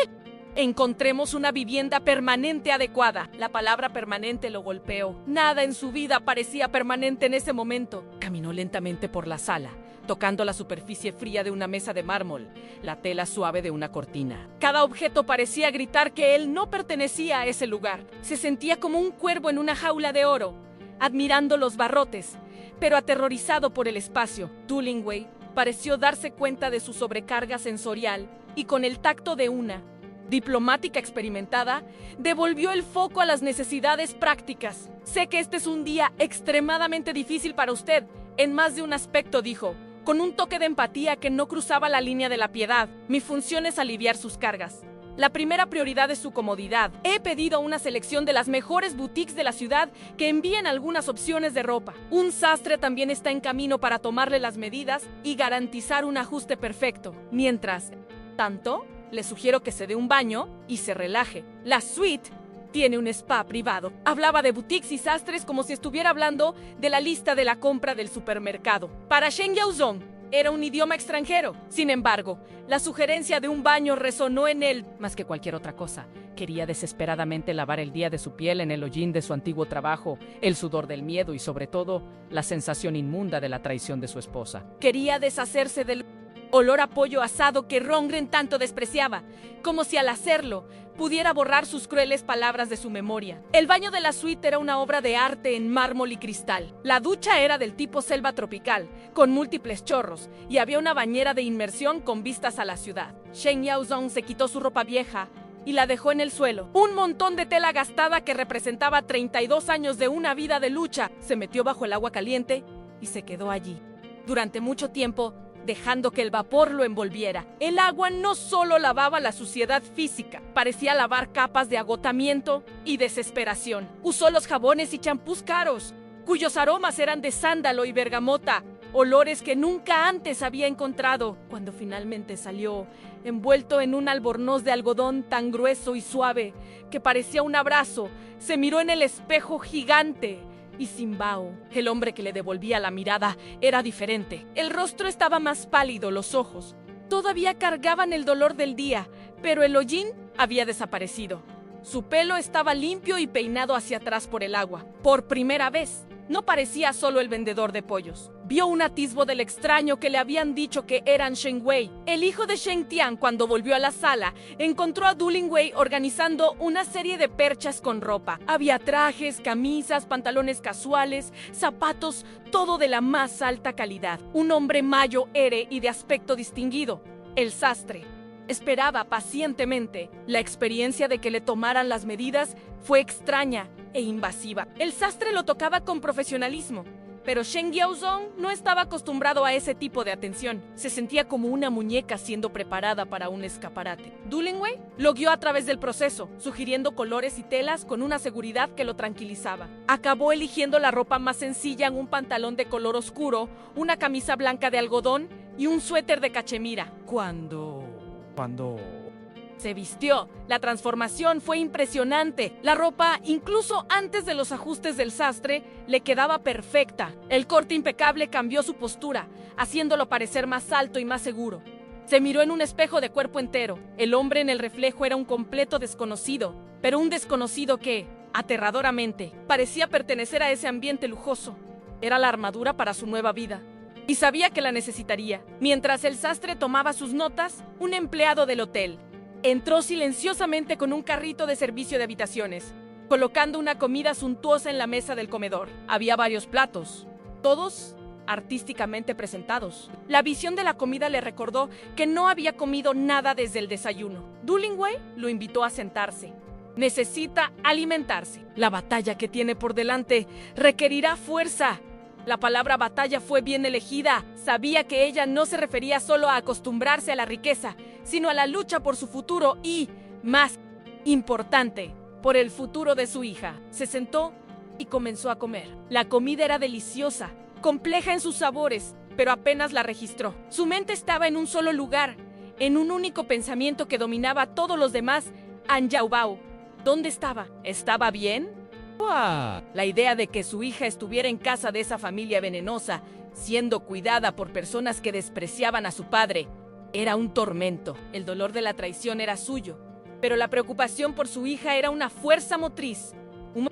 encontremos una vivienda permanente adecuada». La palabra permanente lo golpeó. Nada en su vida parecía permanente en ese momento. Caminó lentamente por la sala, tocando la superficie fría de una mesa de mármol, la tela suave de una cortina. Cada objeto parecía gritar que él no pertenecía a ese lugar. Se sentía como un cuervo en una jaula de oro, admirando los barrotes, pero aterrorizado por el espacio. Dullingwei pareció darse cuenta de su sobrecarga sensorial y, con el tacto de una diplomática experimentada, devolvió el foco a las necesidades prácticas. «Sé que este es un día extremadamente difícil para usted, en más de un aspecto», dijo, con un toque de empatía que no cruzaba la línea de la piedad. «Mi función es aliviar sus cargas. La primera prioridad es su comodidad. He pedido una selección de las mejores boutiques de la ciudad que envíen algunas opciones de ropa. Un sastre también está en camino para tomarle las medidas y garantizar un ajuste perfecto. Mientras tanto, le sugiero que se dé un baño y se relaje. La suite tiene un spa privado». Hablaba de boutiques y sastres como si estuviera hablando de la lista de la compra del supermercado. Para Shen Yaozong era un idioma extranjero. Sin embargo, la sugerencia de un baño resonó en él más que cualquier otra cosa. Quería desesperadamente lavar el día de su piel en el hollín de su antiguo trabajo, el sudor del miedo y, sobre todo, la sensación inmunda de la traición de su esposa. Quería deshacerse del olor a pollo asado que Rongren tanto despreciaba, como si al hacerlo pudiera borrar sus crueles palabras de su memoria. El baño de la suite era una obra de arte en mármol y cristal. La ducha era del tipo selva tropical, con múltiples chorros, y había una bañera de inmersión con vistas a la ciudad. Shen Yaozong se quitó su ropa vieja y la dejó en el suelo. Un montón de tela gastada que representaba 32 años de una vida de lucha. Se metió bajo el agua caliente y se quedó allí durante mucho tiempo, dejando que el vapor lo envolviera. El agua no solo lavaba la suciedad física, parecía lavar capas de agotamiento y desesperación. Usó los jabones y champús caros, cuyos aromas eran de sándalo y bergamota, olores que nunca antes había encontrado. Cuando finalmente salió, envuelto en un albornoz de algodón tan grueso y suave que parecía un abrazo, se miró en el espejo gigante. Y Simbao, el hombre que le devolvía la mirada, era diferente. El rostro estaba más pálido, los ojos todavía cargaban el dolor del día, pero el hollín había desaparecido. Su pelo estaba limpio y peinado hacia atrás por el agua. Por primera vez, no parecía solo el vendedor de pollos. Vio un atisbo del extraño que le habían dicho que eran Shen Wei. El hijo de Shen Tian, cuando volvió a la sala, encontró a Dullingwei organizando una serie de perchas con ropa. Había trajes, camisas, pantalones casuales, zapatos, todo de la más alta calidad. Un hombre mayo, ere y de aspecto distinguido, el sastre, esperaba pacientemente. La experiencia de que le tomaran las medidas fue extraña e invasiva. El sastre lo tocaba con profesionalismo, pero Shen Yaozong no estaba acostumbrado a ese tipo de atención. Se sentía como una muñeca siendo preparada para un escaparate. Dullingwei lo guió a través del proceso, sugiriendo colores y telas con una seguridad que lo tranquilizaba. Acabó eligiendo la ropa más sencilla en un pantalón de color oscuro, una camisa blanca de algodón y un suéter de cachemira. Cuando Se vistió. La transformación fue impresionante. La ropa, incluso antes de los ajustes del sastre, le quedaba perfecta. El corte impecable cambió su postura, haciéndolo parecer más alto y más seguro. Se miró en un espejo de cuerpo entero. El hombre en el reflejo era un completo desconocido, pero un desconocido que, aterradoramente, parecía pertenecer a ese ambiente lujoso. Era la armadura para su nueva vida. Y sabía que la necesitaría. Mientras el sastre tomaba sus notas, un empleado del hotel entró silenciosamente con un carrito de servicio de habitaciones, colocando una comida suntuosa en la mesa del comedor. Había varios platos, todos artísticamente presentados. La visión de la comida le recordó que no había comido nada desde el desayuno. Dillingway lo invitó a sentarse. Necesita alimentarse. La batalla que tiene por delante requerirá fuerza. La palabra batalla fue bien elegida. Sabía que ella no se refería solo a acostumbrarse a la riqueza, sino a la lucha por su futuro y, más importante, por el futuro de su hija. Se sentó y comenzó a comer. La comida era deliciosa, compleja en sus sabores, pero apenas la registró. Su mente estaba en un solo lugar, en un único pensamiento que dominaba a todos los demás. Anjaubao. ¿Dónde estaba? ¿Estaba bien? La idea de que su hija estuviera en casa de esa familia venenosa, siendo cuidada por personas que despreciaban a su padre, era un tormento. El dolor de la traición era suyo, pero la preocupación por su hija era una fuerza motriz, un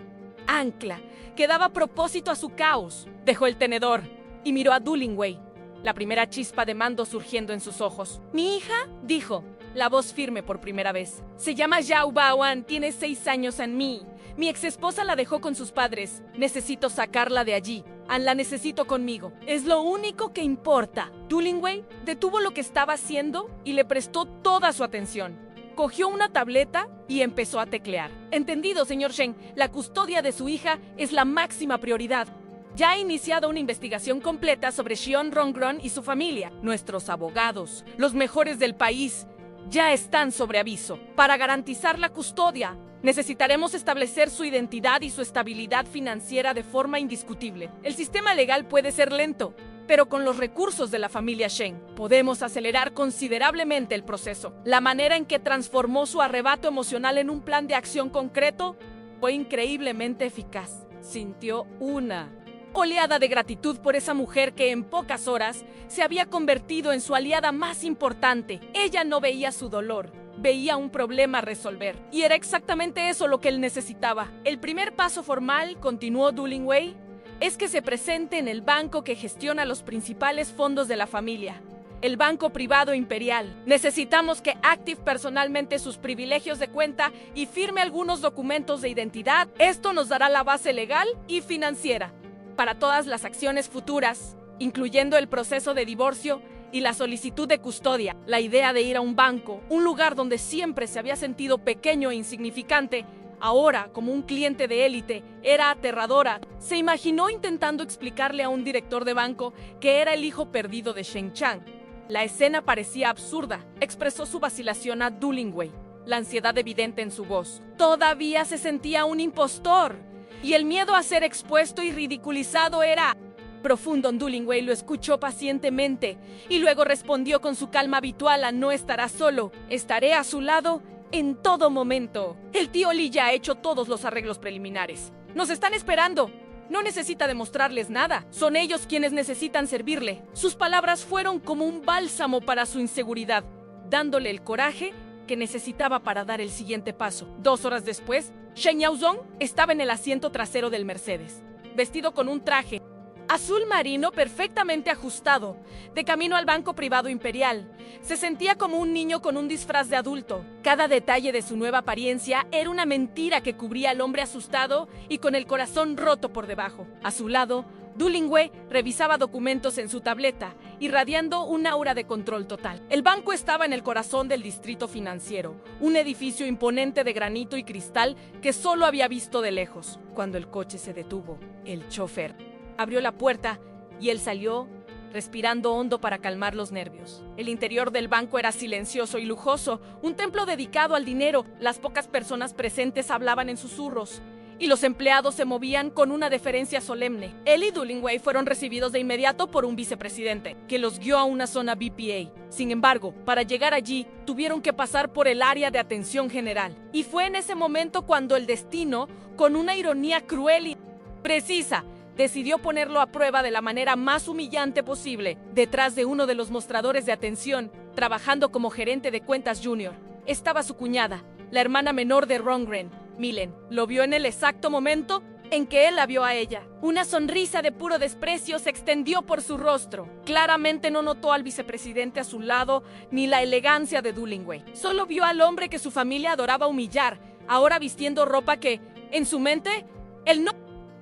ancla que daba propósito a su caos. Dejó el tenedor y miró a Dillingway, la primera chispa de mando surgiendo en sus ojos. «¿Mi hija?», dijo, la voz firme por primera vez. «Se llama Zhao Baoan, tiene 6 años en mí. Mi exesposa la dejó con sus padres. Necesito sacarla de allí. La necesito conmigo. Es lo único que importa». Dillingway detuvo lo que estaba haciendo y le prestó toda su atención. Cogió una tableta y empezó a teclear. «Entendido, señor Shen. La custodia de su hija es la máxima prioridad. Ya ha iniciado una investigación completa sobre Xion Rongron y su familia. Nuestros abogados, los mejores del país, ya están sobre aviso. Para garantizar la custodia, necesitaremos establecer su identidad y su estabilidad financiera de forma indiscutible. El sistema legal puede ser lento, pero con los recursos de la familia Shen, podemos acelerar considerablemente el proceso». La manera en que transformó su arrebato emocional en un plan de acción concreto fue increíblemente eficaz. Sintió una oleada de gratitud por esa mujer que en pocas horas se había convertido en su aliada más importante. Ella no veía su dolor, veía un problema a resolver. Y era exactamente eso lo que él necesitaba. «El primer paso formal», continuó Dillingway, «es que se presente en el banco que gestiona los principales fondos de la familia, el Banco Privado Imperial. Necesitamos que active personalmente sus privilegios de cuenta y firme algunos documentos de identidad. Esto nos dará la base legal y financiera para todas las acciones futuras, incluyendo el proceso de divorcio y la solicitud de custodia». La idea de ir a un banco, un lugar donde siempre se había sentido pequeño e insignificante, ahora como un cliente de élite, era aterradora. Se imaginó intentando explicarle a un director de banco que era el hijo perdido de Shen Chang. La escena parecía absurda. Expresó su vacilación a Dillingway, la ansiedad evidente en su voz. Todavía se sentía un impostor, y el miedo a ser expuesto y ridiculizado era profundo. Dillingway lo escuchó pacientemente y luego respondió con su calma habitual: «No estará solo, estaré a su lado en todo momento. El tío Li ya ha hecho todos los arreglos preliminares. Nos están esperando. No necesita demostrarles nada. Son ellos quienes necesitan servirle». Sus palabras fueron como un bálsamo para su inseguridad, dándole el coraje que necesitaba para dar el siguiente paso. 2 horas después, Shen Yaozong estaba en el asiento trasero del Mercedes, vestido con un traje azul marino perfectamente ajustado, de camino al Banco Privado Imperial. Se sentía como un niño con un disfraz de adulto. Cada detalle de su nueva apariencia era una mentira que cubría al hombre asustado y con el corazón roto por debajo. A su lado, Dillingway revisaba documentos en su tableta, irradiando un aura de control total. El banco estaba en el corazón del distrito financiero, un edificio imponente de granito y cristal que solo había visto de lejos. Cuando el coche se detuvo, el chofer abrió la puerta y él salió, respirando hondo para calmar los nervios. El interior del banco era silencioso y lujoso, un templo dedicado al dinero. Las pocas personas presentes hablaban en susurros y los empleados se movían con una deferencia solemne. Él y Dillingway fueron recibidos de inmediato por un vicepresidente, que los guió a una zona BPA. Sin embargo, para llegar allí, tuvieron que pasar por el área de atención general. Y fue en ese momento cuando el destino, con una ironía cruel y precisa, decidió ponerlo a prueba de la manera más humillante posible. Detrás de uno de los mostradores de atención, trabajando como gerente de cuentas junior, estaba su cuñada, la hermana menor de Rundgren, Milen. Lo vio en el exacto momento en que él la vio a ella. Una sonrisa de puro desprecio se extendió por su rostro. Claramente no notó al vicepresidente a su lado ni la elegancia de Dillingway. Solo vio al hombre que su familia adoraba humillar, ahora vistiendo ropa que, en su mente, él no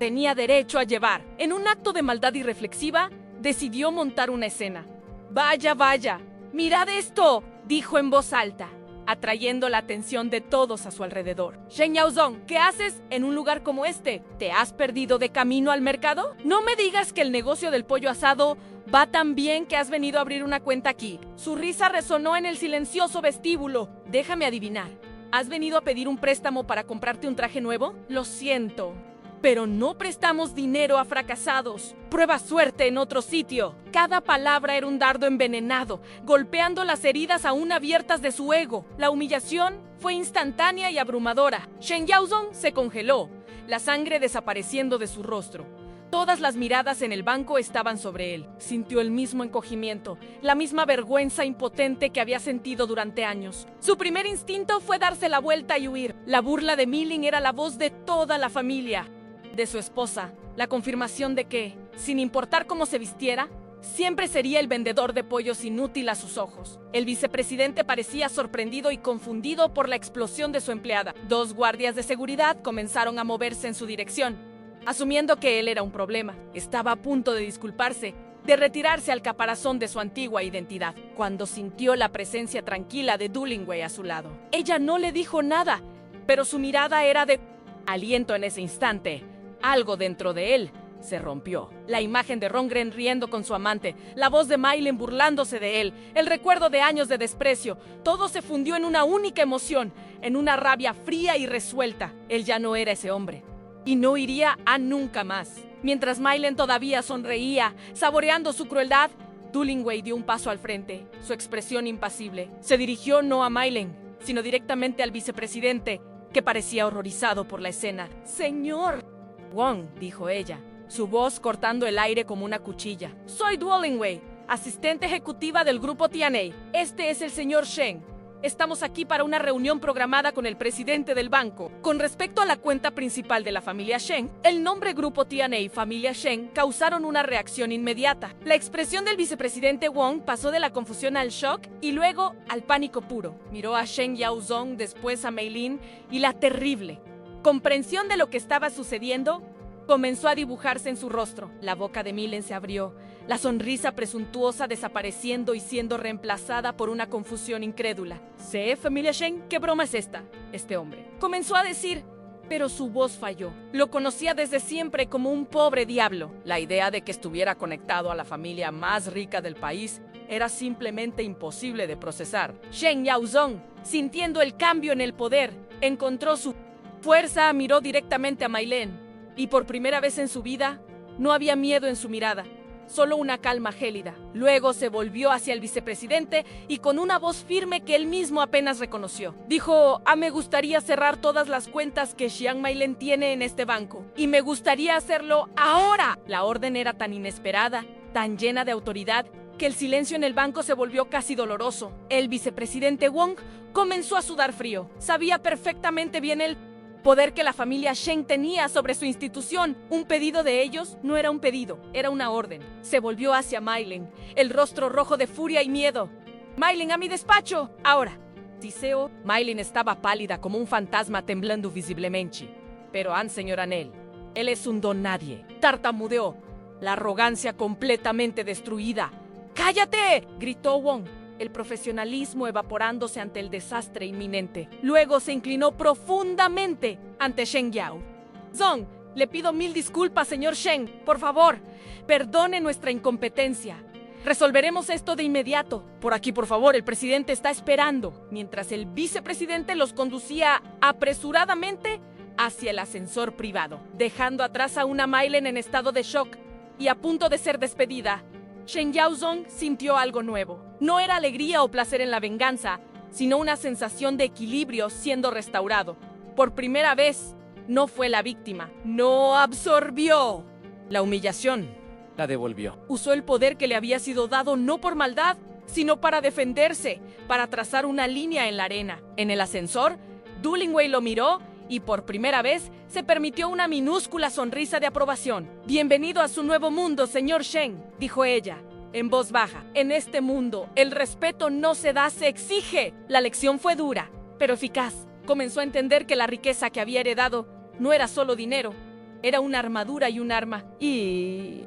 tenía derecho a llevar. En un acto de maldad irreflexiva, decidió montar una escena. «Vaya, vaya, mirad esto», dijo en voz alta, atrayendo la atención de todos a su alrededor. «Shen Yaozong, ¿qué haces en un lugar como este? ¿Te has perdido de camino al mercado? No me digas que el negocio del pollo asado va tan bien que has venido a abrir una cuenta aquí». Su risa resonó en el silencioso vestíbulo. «Déjame adivinar. ¿Has venido a pedir un préstamo para comprarte un traje nuevo? Lo siento, pero no prestamos dinero a fracasados. Prueba suerte en otro sitio». Cada palabra era un dardo envenenado, golpeando las heridas aún abiertas de su ego. La humillación fue instantánea y abrumadora. Shen Yaozong se congeló, la sangre desapareciendo de su rostro. Todas las miradas en el banco estaban sobre él. Sintió el mismo encogimiento, la misma vergüenza impotente que había sentido durante años. Su primer instinto fue darse la vuelta y huir. La burla de Miling era la voz de toda la familia, de su esposa, la confirmación de que, sin importar cómo se vistiera, siempre sería el vendedor de pollos inútil a sus ojos. El vicepresidente parecía sorprendido y confundido por la explosión de su empleada. 2 guardias de seguridad comenzaron a moverse en su dirección, asumiendo que él era un problema. Estaba a punto de disculparse, de retirarse al caparazón de su antigua identidad, cuando sintió la presencia tranquila de Dillingway a su lado. Ella no le dijo nada, pero su mirada era de aliento en ese instante. Algo dentro de él se rompió. La imagen de Rundgren riendo con su amante, la voz de Milen burlándose de él, el recuerdo de años de desprecio, todo se fundió en una única emoción, en una rabia fría y resuelta. Él ya no era ese hombre, y no iría a nunca más. Mientras Milen todavía sonreía, saboreando su crueldad, Dillingway dio un paso al frente, su expresión impasible. Se dirigió no a Milen, sino directamente al vicepresidente, que parecía horrorizado por la escena. «Señor Wong», dijo ella, su voz cortando el aire como una cuchilla. «Soy Dillingway, asistente ejecutiva del grupo TNA. Este es el señor Shen. Estamos aquí para una reunión programada con el presidente del banco. Con respecto a la cuenta principal de la familia Shen, el nombre Grupo TNA y Familia Shen causaron una reacción inmediata. La expresión del vicepresidente Wong pasó de la confusión al shock y luego al pánico puro. Miró a Shen Yaozong, después a Mei Lin, y la terrible comprensión de lo que estaba sucediendo comenzó a dibujarse en su rostro. La boca de Milen se abrió, la sonrisa presuntuosa desapareciendo y siendo reemplazada por una confusión incrédula. «¿Sí, familia Shen? ¿Qué broma es esta?» Este hombre comenzó a decir, pero su voz falló. Lo conocía desde siempre como un pobre diablo. La idea de que estuviera conectado a la familia más rica del país era simplemente imposible de procesar. Shen Yaozong, sintiendo el cambio en el poder, encontró su fuerza, miró directamente a Milen. Y por primera vez en su vida, no había miedo en su mirada, solo una calma gélida. Luego se volvió hacia el vicepresidente y con una voz firme que él mismo apenas reconoció, dijo: me gustaría cerrar todas las cuentas que Xiang Milen tiene en este banco. Y me gustaría hacerlo ahora. La orden era tan inesperada, tan llena de autoridad, que el silencio en el banco se volvió casi doloroso. El vicepresidente Wong comenzó a sudar frío. Sabía perfectamente bien el poder que la familia Shen tenía sobre su institución. Un pedido de ellos no era un pedido, era una orden. Se volvió hacia Milen, el rostro rojo de furia y miedo. «Milen, a mi despacho, ahora». Tiseo. Milen estaba pálida como un fantasma, temblando visiblemente. «Pero señor Anel, él es un don nadie», tartamudeó, la arrogancia completamente destruida. «¡Cállate!», gritó Wong, el profesionalismo evaporándose ante el desastre inminente. Luego se inclinó profundamente ante Shen Yaozong. «Le pido 1000 disculpas, señor Shen. Por favor, perdone nuestra incompetencia. Resolveremos esto de inmediato. Por aquí, por favor, el presidente está esperando». Mientras el vicepresidente los conducía apresuradamente hacia el ascensor privado, dejando atrás a una Maylen en estado de shock y a punto de ser despedida. Shen Yaozong sintió algo nuevo. No era alegría o placer en la venganza, sino una sensación de equilibrio siendo restaurado. Por primera vez, no fue la víctima, no absorbió la humillación. La devolvió. Usó el poder que le había sido dado no por maldad, sino para defenderse, para trazar una línea en la arena. En el ascensor, Du Lingwei lo miró y por primera vez se permitió una minúscula sonrisa de aprobación. «Bienvenido a su nuevo mundo, señor Shen», dijo ella, en voz baja. «En este mundo, el respeto no se da, se exige». La lección fue dura, pero eficaz. Comenzó a entender que la riqueza que había heredado no era solo dinero, era una armadura y un arma. Y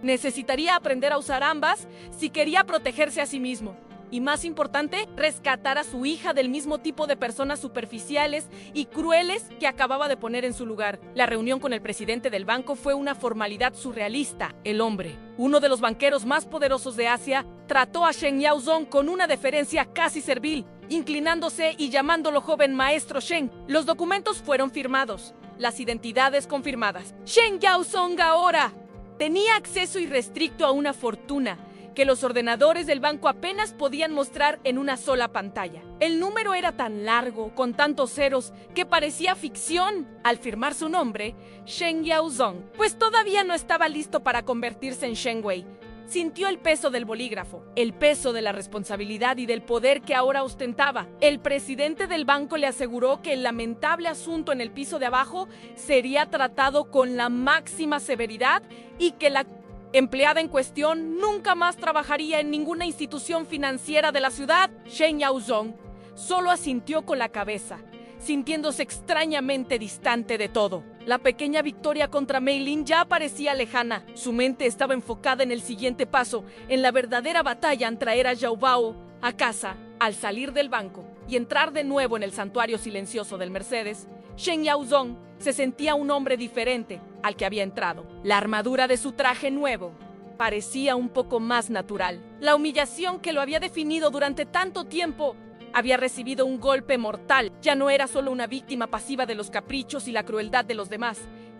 necesitaría aprender a usar ambas si quería protegerse a sí mismo. Y más importante, rescatar a su hija del mismo tipo de personas superficiales y crueles que acababa de poner en su lugar. La reunión con el presidente del banco fue una formalidad surrealista. El hombre, uno de los banqueros más poderosos de Asia, trató a Shen Yaozong con una deferencia casi servil, inclinándose y llamándolo joven maestro Shen. Los documentos fueron firmados, las identidades confirmadas. Shen Yaozong ahora tenía acceso irrestricto a una fortuna que los ordenadores del banco apenas podían mostrar en una sola pantalla. El número era tan largo, con tantos ceros, que parecía ficción. Al firmar su nombre, Shen Yaozong, pues todavía no estaba listo para convertirse en Shen Wei. Sintió el peso del bolígrafo, el peso de la responsabilidad y del poder que ahora ostentaba. El presidente del banco le aseguró que el lamentable asunto en el piso de abajo sería tratado con la máxima severidad y que la empleada en cuestión nunca más trabajaría en ninguna institución financiera de la ciudad. Shen Yaozong solo asintió con la cabeza, sintiéndose extrañamente distante de todo. La pequeña victoria contra Mei Lin ya parecía lejana. Su mente estaba enfocada en el siguiente paso, en la verdadera batalla en traer a Zhao Bao a casa. Al salir del banco y entrar de nuevo en el santuario silencioso del Mercedes, Shen Yaozong se sentía un hombre diferente al que había entrado. La armadura de su traje nuevo parecía un poco más natural. La humillación que lo había definido durante tanto tiempo había recibido un golpe mortal. Ya no era solo una víctima pasiva de los caprichos y la crueldad de los demás.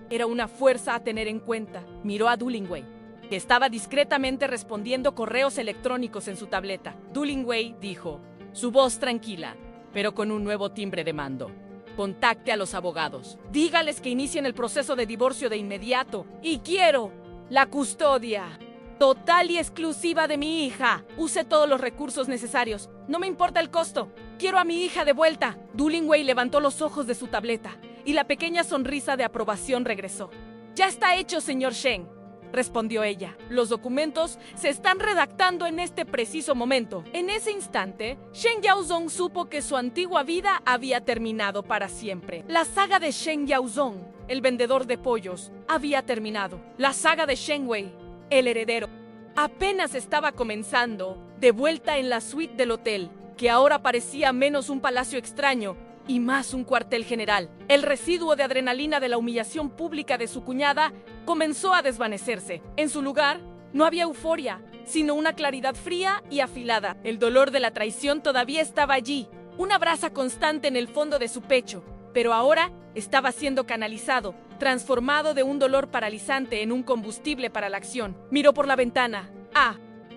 Era una fuerza a tener en cuenta. Miró a Du Lingwei, que estaba discretamente respondiendo correos electrónicos en su tableta. Du Lingwei dijo, su voz tranquila, pero con un nuevo timbre de mando: contacte a los abogados. Dígales que inicien el proceso de divorcio de inmediato. Y quiero la custodia total y exclusiva de mi hija. Use todos los recursos necesarios. No me importa el costo. Quiero a mi hija de vuelta. Du Lingwei levantó los ojos de su tableta y la pequeña sonrisa de aprobación regresó. Ya está hecho, señor Shen, respondió ella. Los documentos se están redactando en este preciso momento. En ese instante, Shen Yaozong supo que su antigua vida había terminado para siempre. La saga de Shen Yaozong, el vendedor de pollos, había terminado. La saga de Shen Wei, el heredero, apenas estaba comenzando. De vuelta en la suite del hotel, que ahora parecía menos un palacio extraño y más un cuartel general, el residuo de adrenalina de la humillación pública de su cuñada comenzó a desvanecerse. En su lugar, no había euforia, sino una claridad fría y afilada. El dolor de la traición todavía estaba allí, una brasa constante en el fondo de su pecho, pero ahora estaba siendo canalizado, transformado de un dolor paralizante en un combustible para la acción. Miró por la ventana.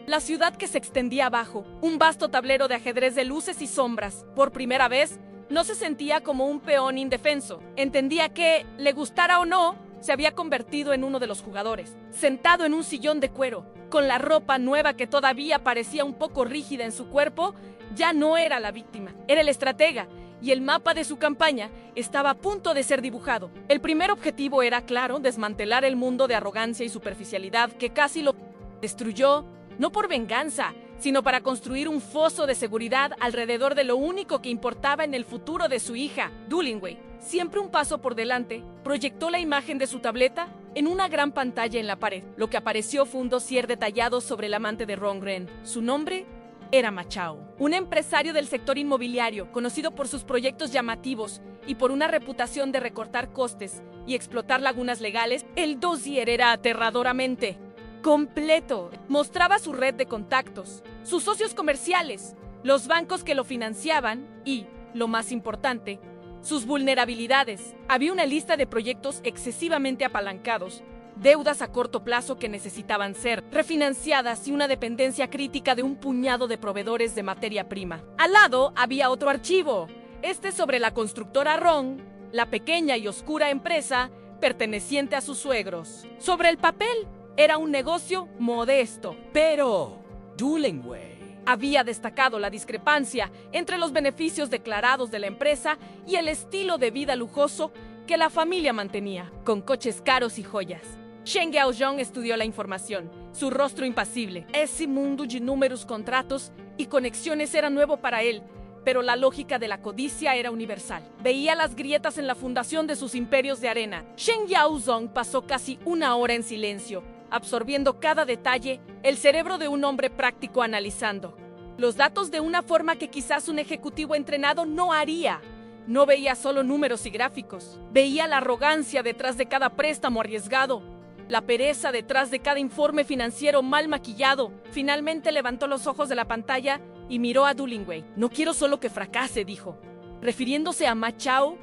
La ciudad que se extendía abajo, un vasto tablero de ajedrez de luces y sombras. Por primera vez, no se sentía como un peón indefenso. Entendía que, le gustara o no, se había convertido en uno de los jugadores. Sentado en un sillón de cuero, con la ropa nueva que todavía parecía un poco rígida en su cuerpo, ya no era la víctima, era el estratega, y el mapa de su campaña estaba a punto de ser dibujado. El primer objetivo era, claro, desmantelar el mundo de arrogancia y superficialidad que casi lo destruyó, no por venganza, sino para construir un foso de seguridad alrededor de lo único que importaba en el futuro de su hija. Du Lingwei, siempre un paso por delante, proyectó la imagen de su tableta en una gran pantalla en la pared. Lo que apareció fue un dossier detallado sobre el amante de Rongren. Su nombre era Ma Chao, un empresario del sector inmobiliario, conocido por sus proyectos llamativos y por una reputación de recortar costes y explotar lagunas legales. El dossier era aterradoramente completo. Mostraba su red de contactos, sus socios comerciales, los bancos que lo financiaban y, lo más importante, Sus vulnerabilidades. Había una lista de proyectos excesivamente apalancados, deudas a corto plazo que necesitaban ser refinanciadas y una dependencia crítica de un puñado de proveedores de materia prima. Al lado había otro archivo, este sobre la constructora Ron, la pequeña y oscura empresa perteneciente a sus suegros. Sobre el papel, era un negocio modesto, pero Dulingway había destacado la discrepancia entre los beneficios declarados de la empresa y el estilo de vida lujoso que la familia mantenía, con coches caros y joyas. Shen Yaozhong estudió la información, su rostro impasible. Ese mundo de números, contratos y conexiones era nuevo para él, pero la lógica de la codicia era universal. Veía las grietas en la fundación de sus imperios de arena. Shen Yaozhong pasó casi una hora en silencio, absorbiendo cada detalle, el cerebro de un hombre práctico analizando los datos de una forma que quizás un ejecutivo entrenado no haría. No veía solo números y gráficos, veía la arrogancia detrás de cada préstamo arriesgado, la pereza detrás de cada informe financiero mal maquillado. Finalmente levantó los ojos de la pantalla y miró a Dulingway. No quiero solo que fracase, dijo. Refiriéndose a Ma Chao,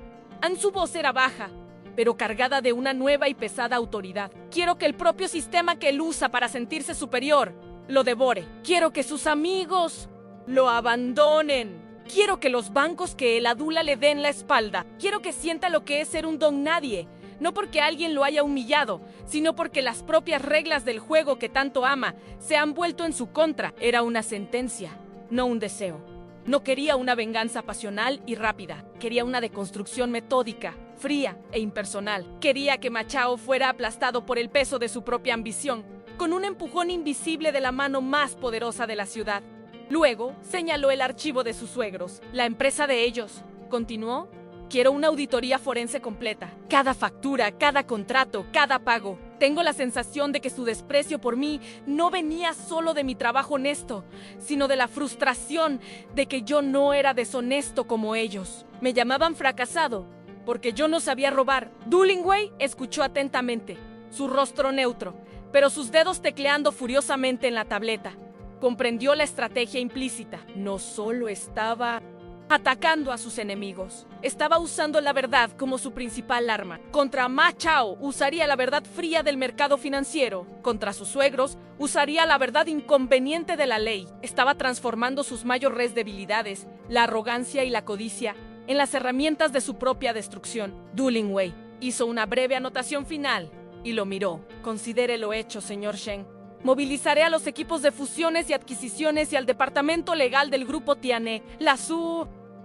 su voz era baja, pero cargada de una nueva y pesada autoridad. Quiero que el propio sistema que él usa para sentirse superior lo devore. Quiero que sus amigos lo abandonen. Quiero que los bancos que él adula le den la espalda. Quiero que sienta lo que es ser un don nadie. No porque alguien lo haya humillado, sino porque las propias reglas del juego que tanto ama se han vuelto en su contra. Era una sentencia, no un deseo. No quería una venganza pasional y rápida. Quería una deconstrucción metódica, fría e impersonal. Quería que Ma Chao fuera aplastado por el peso de su propia ambición, con un empujón invisible de la mano más poderosa de la ciudad. Luego señaló el archivo de sus suegros, la empresa de ellos. Continuó. Quiero una auditoría forense completa. Cada factura, cada contrato, cada pago. Tengo la sensación de que su desprecio por mí no venía solo de mi trabajo honesto, sino de la frustración de que yo no era deshonesto como ellos. Me llamaban fracasado porque yo no sabía robar. Dulingway escuchó atentamente, su rostro neutro, pero sus dedos tecleando furiosamente en la tableta. Comprendió la estrategia implícita. No solo estaba atacando a sus enemigos, estaba usando la verdad como su principal arma. Contra Ma Chao usaría la verdad fría del mercado financiero. Contra sus suegros usaría la verdad inconveniente de la ley. Estaba transformando sus mayores debilidades, la arrogancia y la codicia, en las herramientas de su propia destrucción. Dulingway hizo una breve anotación final y lo miró. Considere lo hecho, señor Shen. Movilizaré a los equipos de fusiones y adquisiciones y al departamento legal del grupo Tianhe. Las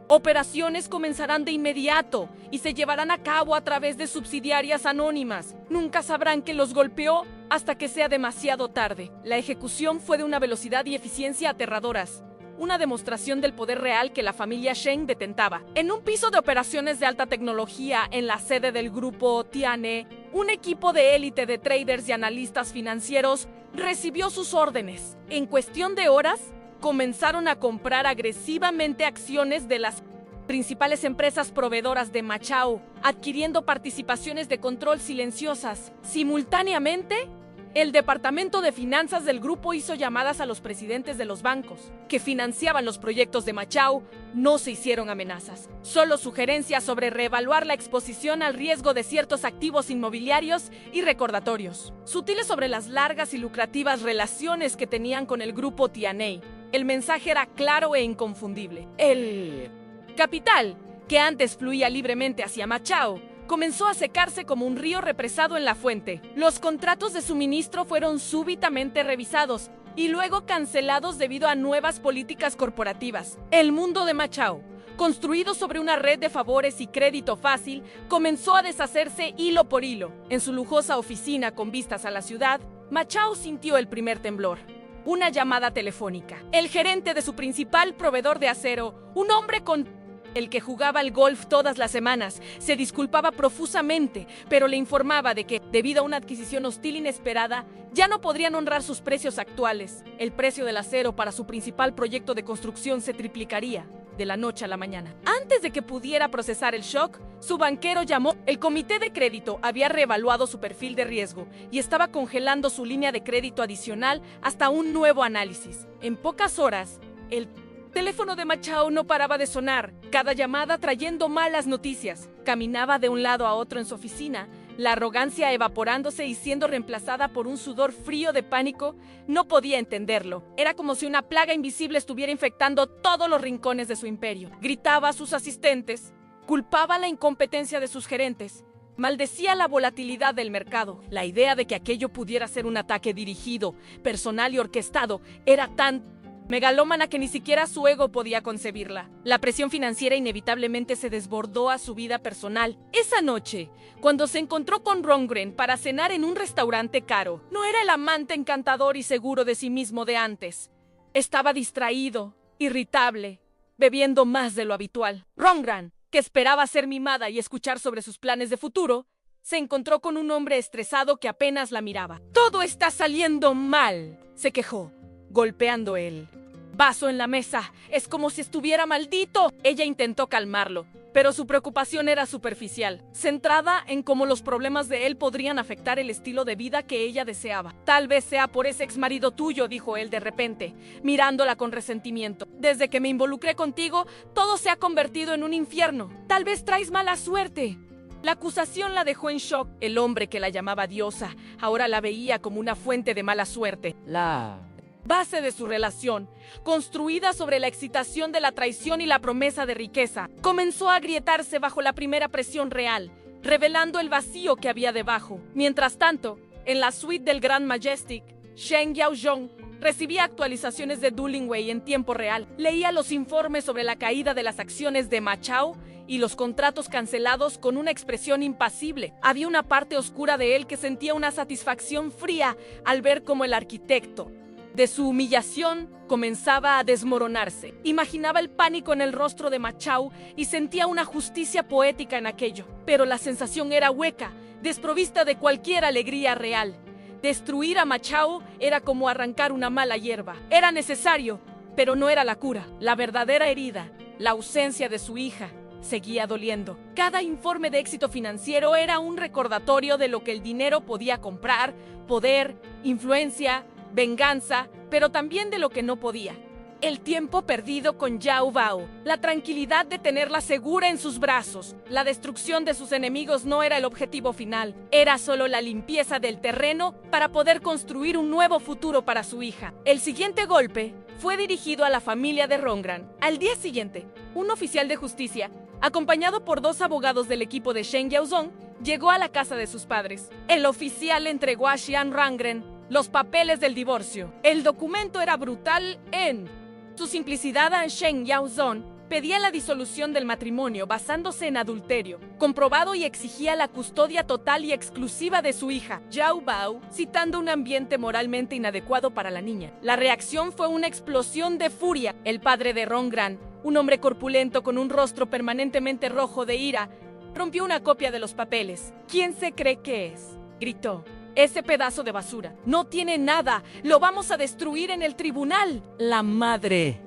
operaciones comenzarán de inmediato y se llevarán a cabo a través de subsidiarias anónimas. Nunca sabrán que los golpeó hasta que sea demasiado tarde. La ejecución fue de una velocidad y eficiencia aterradoras, una demostración del poder real que la familia Shen detentaba. En un piso de operaciones de alta tecnología en la sede del grupo Tianhe, un equipo de élite de traders y analistas financieros recibió sus órdenes. En cuestión de horas, comenzaron a comprar agresivamente acciones de las principales empresas proveedoras de Ma Chao, adquiriendo participaciones de control silenciosas. Simultáneamente, el departamento de finanzas del grupo hizo llamadas a los presidentes de los bancos que financiaban los proyectos de Ma Chao. No se hicieron amenazas, solo sugerencias sobre reevaluar la exposición al riesgo de ciertos activos inmobiliarios y recordatorios sutiles sobre las largas y lucrativas relaciones que tenían con el grupo Tianhe. El mensaje era claro e inconfundible. El capital, que antes fluía libremente hacia Ma Chao, comenzó a secarse como un río represado en la fuente. Los contratos de suministro fueron súbitamente revisados y luego cancelados debido a nuevas políticas corporativas. El mundo de Ma Chao, construido sobre una red de favores y crédito fácil, comenzó a deshacerse hilo por hilo. En su lujosa oficina con vistas a la ciudad, Ma Chao sintió el primer temblor. Una llamada telefónica. El gerente de su principal proveedor de acero, un hombre con el que jugaba al golf todas las semanas, se disculpaba profusamente, pero le informaba de que, debido a una adquisición hostil inesperada, ya no podrían honrar sus precios actuales. El precio del acero para su principal proyecto de construcción se triplicaría de la noche a la mañana. Antes de que pudiera procesar el shock, su banquero llamó. El comité de crédito había reevaluado su perfil de riesgo y estaba congelando su línea de crédito adicional hasta un nuevo análisis. En pocas horas, el teléfono de Machao no paraba de sonar, cada llamada trayendo malas noticias. Caminaba de un lado a otro en su oficina, la arrogancia evaporándose y siendo reemplazada por un sudor frío de pánico. No podía entenderlo. Era como si una plaga invisible estuviera infectando todos los rincones de su imperio. Gritaba a sus asistentes, culpaba la incompetencia de sus gerentes, maldecía la volatilidad del mercado. La idea de que aquello pudiera ser un ataque dirigido, personal y orquestado era tan megalómana que ni siquiera su ego podía concebirla. La presión financiera inevitablemente se desbordó a su vida personal. Esa noche, cuando se encontró con Rönngren para cenar en un restaurante caro, no era el amante encantador y seguro de sí mismo de antes. Estaba distraído, irritable, bebiendo más de lo habitual. Rönngren, que esperaba ser mimada y escuchar sobre sus planes de futuro, se encontró con un hombre estresado que apenas la miraba. «Todo está saliendo mal», se quejó, golpeando el vaso en la mesa. «Es como si estuviera maldito». Ella intentó calmarlo, pero su preocupación era superficial, centrada en cómo los problemas de él podrían afectar el estilo de vida que ella deseaba. «Tal vez sea por ese exmarido tuyo», dijo él de repente, mirándola con resentimiento. «Desde que me involucré contigo, todo se ha convertido en un infierno. Tal vez traes mala suerte». La acusación la dejó en shock. El hombre que la llamaba diosa ahora la veía como una fuente de mala suerte. La base de su relación, construida sobre la excitación de la traición y la promesa de riqueza, comenzó a agrietarse bajo la primera presión real, revelando el vacío que había debajo. Mientras tanto, en la suite del Grand Majestic, Shen Yaozhong recibía actualizaciones de Dullingwei en tiempo real. Leía los informes sobre la caída de las acciones de Machao y los contratos cancelados con una expresión impasible. Había una parte oscura de él que sentía una satisfacción fría al ver cómo el arquitecto de su humillación comenzaba a desmoronarse. Imaginaba el pánico en el rostro de Machao y sentía una justicia poética en aquello. Pero la sensación era hueca, desprovista de cualquier alegría real. Destruir a Machao era como arrancar una mala hierba. Era necesario, pero no era la cura. La verdadera herida, la ausencia de su hija, seguía doliendo. Cada informe de éxito financiero era un recordatorio de lo que el dinero podía comprar: poder, influencia, venganza, pero también de lo que no podía. El tiempo perdido con Yao Bao, la tranquilidad de tenerla segura en sus brazos. La destrucción de sus enemigos no era el objetivo final, era solo la limpieza del terreno para poder construir un nuevo futuro para su hija. El siguiente golpe fue dirigido a la familia de Rönngren. Al día siguiente, un oficial de justicia, acompañado por 2 abogados del equipo de Shen Yaozhong, llegó a la casa de sus padres. El oficial entregó a Xian Rönngren los papeles del divorcio. El documento era brutal en su simplicidad. A Shen Yaozhong pedía la disolución del matrimonio basándose en adulterio comprobado y exigía la custodia total y exclusiva de su hija, Yao Bao, citando un ambiente moralmente inadecuado para la niña. La reacción fue una explosión de furia. El padre de Rönngren, un hombre corpulento con un rostro permanentemente rojo de ira, rompió una copia de los papeles. «¿Quién se cree que es?», gritó. «Ese pedazo de basura no tiene nada. Lo vamos a destruir en el tribunal». La madre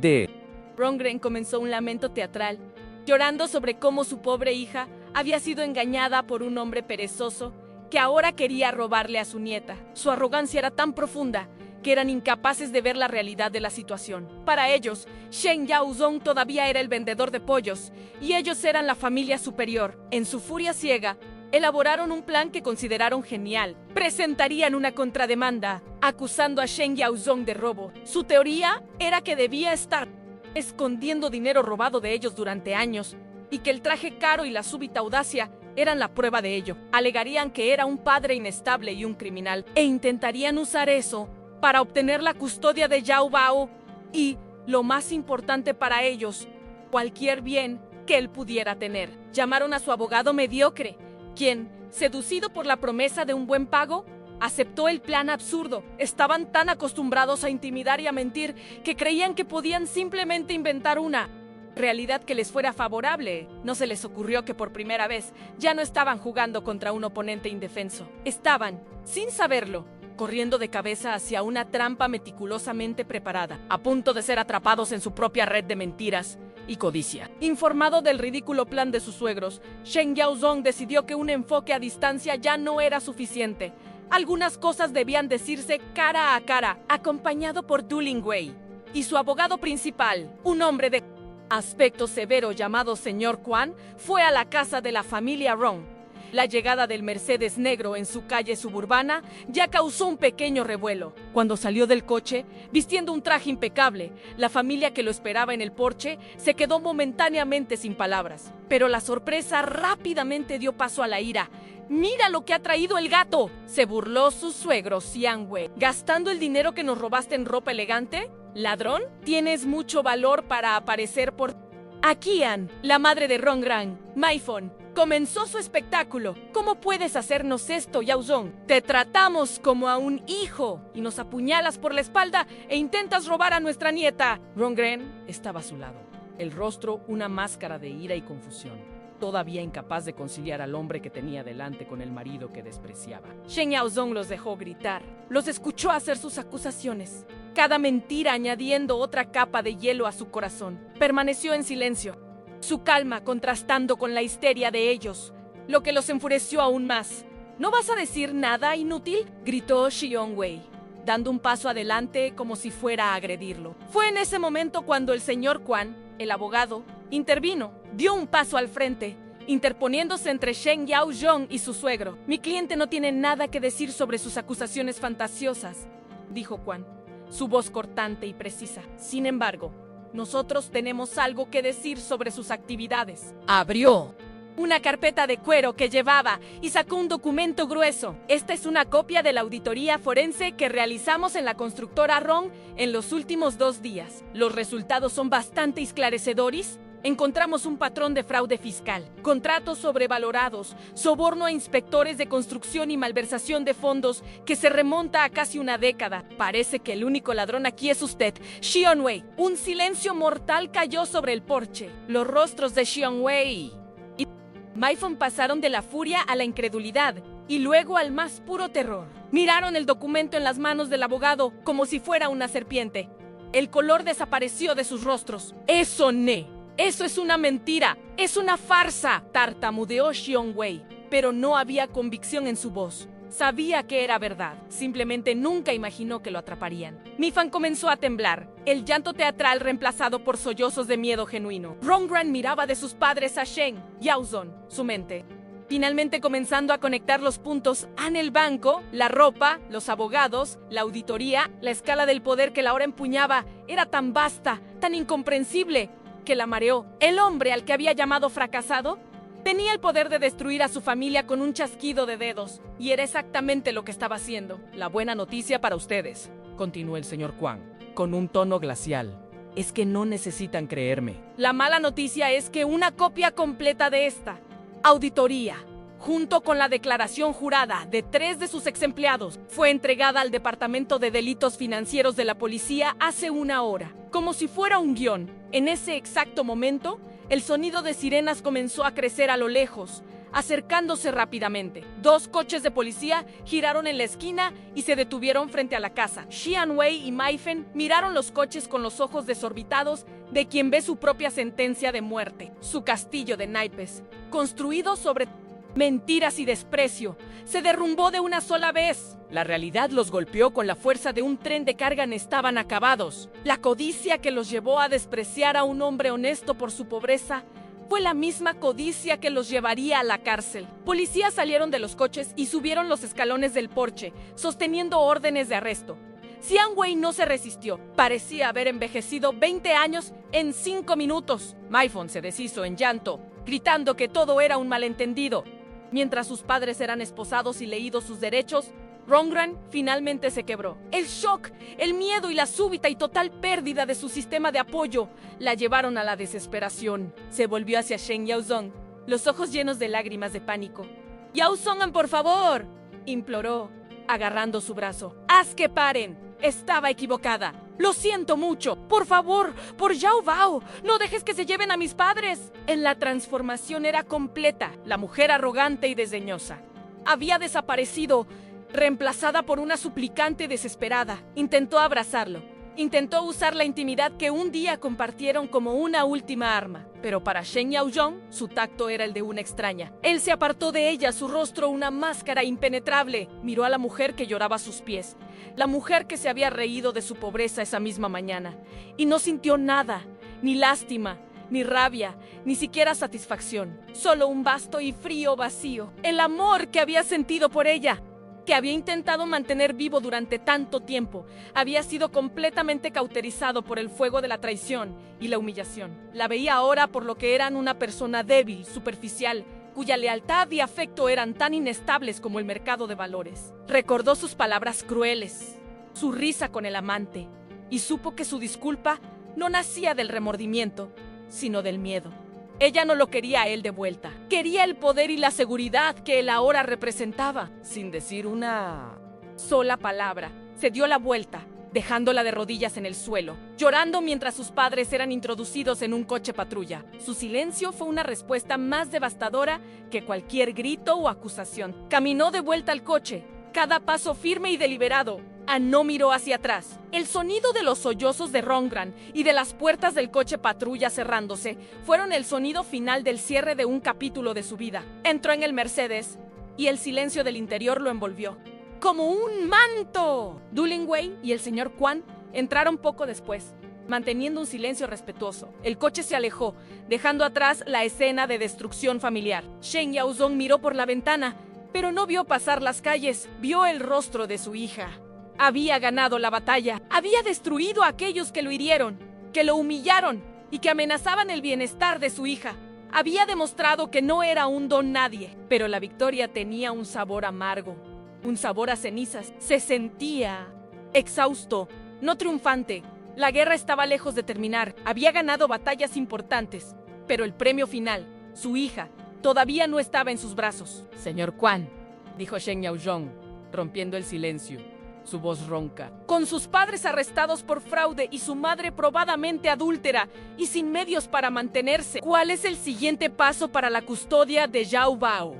de Rönngren comenzó un lamento teatral, llorando sobre cómo su pobre hija había sido engañada por un hombre perezoso que ahora quería robarle a su nieta. Su arrogancia era tan profunda que eran incapaces de ver la realidad de la situación. Para ellos, Shen Yaozhong todavía era el vendedor de pollos y ellos eran la familia superior. En su furia ciega, elaboraron un plan que consideraron genial. Presentarían una contrademanda, acusando a Shen Yaozhong de robo. Su teoría era que debía estar escondiendo dinero robado de ellos durante años y que el traje caro y la súbita audacia eran la prueba de ello. Alegarían que era un padre inestable y un criminal e intentarían usar eso para obtener la custodia de Yao Bao y, lo más importante para ellos, cualquier bien que él pudiera tener. Llamaron a su abogado mediocre, quien, seducido por la promesa de un buen pago, aceptó el plan absurdo. Estaban tan acostumbrados a intimidar y a mentir que creían que podían simplemente inventar una realidad que les fuera favorable. No se les ocurrió que por primera vez ya no estaban jugando contra un oponente indefenso. Estaban, sin saberlo, corriendo de cabeza hacia una trampa meticulosamente preparada, a punto de ser atrapados en su propia red de mentiras y codicia. Informado del ridículo plan de sus suegros, Shen Yaozhong decidió que un enfoque a distancia ya no era suficiente. Algunas cosas debían decirse cara a cara, acompañado por Dullingwei, y su abogado principal, un hombre de aspecto severo llamado señor Kwan, fue a la casa de la familia Ron. La llegada del Mercedes negro en su calle suburbana ya causó un pequeño revuelo. Cuando salió del coche, vistiendo un traje impecable, la familia que lo esperaba en el porche se quedó momentáneamente sin palabras. Pero la sorpresa rápidamente dio paso a la ira. ¡Mira lo que ha traído el gato!, se burló su suegro Xiang Wei. ¿Gastando el dinero que nos robaste en ropa elegante? ¿Ladrón? Tienes mucho valor para aparecer por... Akian, la madre de Rongran, Maifon, comenzó su espectáculo. ¿Cómo puedes hacernos esto, Yao Zong? Te tratamos como a un hijo y nos apuñalas por la espalda e intentas robar a nuestra nieta. Rongren estaba a su lado, el rostro una máscara de ira y confusión, todavía incapaz de conciliar al hombre que tenía delante con el marido que despreciaba. Shen Yaozong los dejó gritar, los escuchó hacer sus acusaciones, cada mentira añadiendo otra capa de hielo a su corazón. Permaneció en silencio, su calma contrastando con la histeria de ellos, lo que los enfureció aún más. ¿No vas a decir nada, inútil?, gritó Xiong Wei, dando un paso adelante como si fuera a agredirlo. Fue en ese momento cuando el señor Kwan, el abogado, intervino, dio un paso al frente, interponiéndose entre Shen Yaozong y su suegro. Mi cliente no tiene nada que decir sobre sus acusaciones fantasiosas, dijo Kwan, su voz cortante y precisa. Sin embargo, nosotros tenemos algo que decir sobre sus actividades. Abrió una carpeta de cuero que llevaba y sacó un documento grueso. Esta es una copia de la auditoría forense que realizamos en la constructora Ron en los últimos 2 días. Los resultados son bastante esclarecedores. Encontramos un patrón de fraude fiscal, contratos sobrevalorados, soborno a inspectores de construcción y malversación de fondos que se remonta a casi una década. Parece que el único ladrón aquí es usted, Xiong Wei. Un silencio mortal cayó sobre el porche. Los rostros de Xiong Wei y Maifon pasaron de la furia a la incredulidad y luego al más puro terror. Miraron el documento en las manos del abogado como si fuera una serpiente. El color desapareció de sus rostros. Eso es una mentira, es una farsa, tartamudeó Xiong Wei, pero no había convicción en su voz. Sabía que era verdad, simplemente nunca imaginó que lo atraparían. Mifan comenzó a temblar, el llanto teatral reemplazado por sollozos de miedo genuino. Rongran miraba de sus padres a Shen Yaozong, su mente. Finalmente comenzando a conectar los puntos en el banco, la ropa, los abogados, la auditoría, la escala del poder que la ahora empuñaba era tan vasta, tan incomprensible, que la mareó. El hombre al que había llamado fracasado tenía el poder de destruir a su familia con un chasquido de dedos, y era exactamente lo que estaba haciendo. La buena noticia para ustedes, continuó el señor Kwan, con un tono glacial, es que no necesitan creerme. La mala noticia es que una copia completa de esta auditoría, junto con la declaración jurada de 3 de sus ex empleados, fue entregada al Departamento de Delitos Financieros de la policía hace 1 hora, como si fuera un guión. En ese exacto momento, el sonido de sirenas comenzó a crecer a lo lejos, acercándose rápidamente. 2 coches de policía giraron en la esquina y se detuvieron frente a la casa. Xiang Wei y Maifan miraron los coches con los ojos desorbitados de quien ve su propia sentencia de muerte. Su castillo de naipes, construido sobre mentiras y desprecio, se derrumbó de una sola vez. La realidad los golpeó con la fuerza de un tren de carga. Estaban acabados. La codicia que los llevó a despreciar a un hombre honesto por su pobreza fue la misma codicia que los llevaría a la cárcel. Policías salieron de los coches y subieron los escalones del porche, sosteniendo órdenes de arresto. Xiang Wei no se resistió. Parecía haber envejecido 20 años en 5 minutos. Maifon se deshizo en llanto, gritando que todo era un malentendido. Mientras sus padres eran esposados y leídos sus derechos, Rongran finalmente se quebró. El shock, el miedo y la súbita y total pérdida de su sistema de apoyo la llevaron a la desesperación. Se volvió hacia Shen Yaozong, los ojos llenos de lágrimas de pánico. «Yaozong, por favor», imploró, agarrando su brazo. «Haz que paren. Estaba equivocada. Lo siento mucho. Por favor, por Yao Bao, no dejes que se lleven a mis padres». En la transformación era completa. La mujer arrogante y desdeñosa había desaparecido, reemplazada por una suplicante desesperada. Intentó abrazarlo, Intentó usar la intimidad que un día compartieron como una última arma, pero para Shen Yaozhong, su tacto era el de una extraña. Él se apartó de ella, su rostro una máscara impenetrable. Miró a la mujer que lloraba a sus pies, la mujer que se había reído de su pobreza esa misma mañana, y no sintió nada, ni lástima, ni rabia, ni siquiera satisfacción. Solo un vasto y frío vacío. El amor que había sentido por ella, que había intentado mantener vivo durante tanto tiempo, había sido completamente cauterizado por el fuego de la traición y la humillación. La veía ahora por lo que eran una persona débil, superficial, cuya lealtad y afecto eran tan inestables como el mercado de valores. Recordó sus palabras crueles, su risa con el amante, y supo que su disculpa no nacía del remordimiento, sino del miedo. Ella no lo quería a él de vuelta. Quería el poder y la seguridad que él ahora representaba. Sin decir una sola palabra, se dio la vuelta, dejándola de rodillas en el suelo, llorando mientras sus padres eran introducidos en un coche patrulla. Su silencio fue una respuesta más devastadora que cualquier grito o acusación. Caminó de vuelta al coche, cada paso firme y deliberado. No miró hacia atrás. El sonido de los sollozos de Rongran y de las puertas del coche patrulla cerrándose fueron el sonido final del cierre de un capítulo de su vida. Entró en el Mercedes y el silencio del interior lo envolvió como un manto. Du Lingwei y el señor Quan entraron poco después, manteniendo un silencio respetuoso. El coche se alejó, dejando atrás la escena de destrucción familiar. Shen Yaozhong miró por la ventana, pero no vio pasar las calles. Vio el rostro de su hija. Había ganado la batalla, había destruido a aquellos que lo hirieron, que lo humillaron y que amenazaban el bienestar de su hija. Había demostrado que no era un don nadie, pero la victoria tenía un sabor amargo, un sabor a cenizas. Se sentía exhausto, no triunfante. La guerra estaba lejos de terminar, había ganado batallas importantes, pero el premio final, su hija, todavía no estaba en sus brazos. Señor Quan, dijo Shen Yaozhong, rompiendo el silencio. Su voz ronca. Con sus padres arrestados por fraude y su madre probadamente adúltera y sin medios para mantenerse, ¿cuál es el siguiente paso para la custodia de Zhao Bao?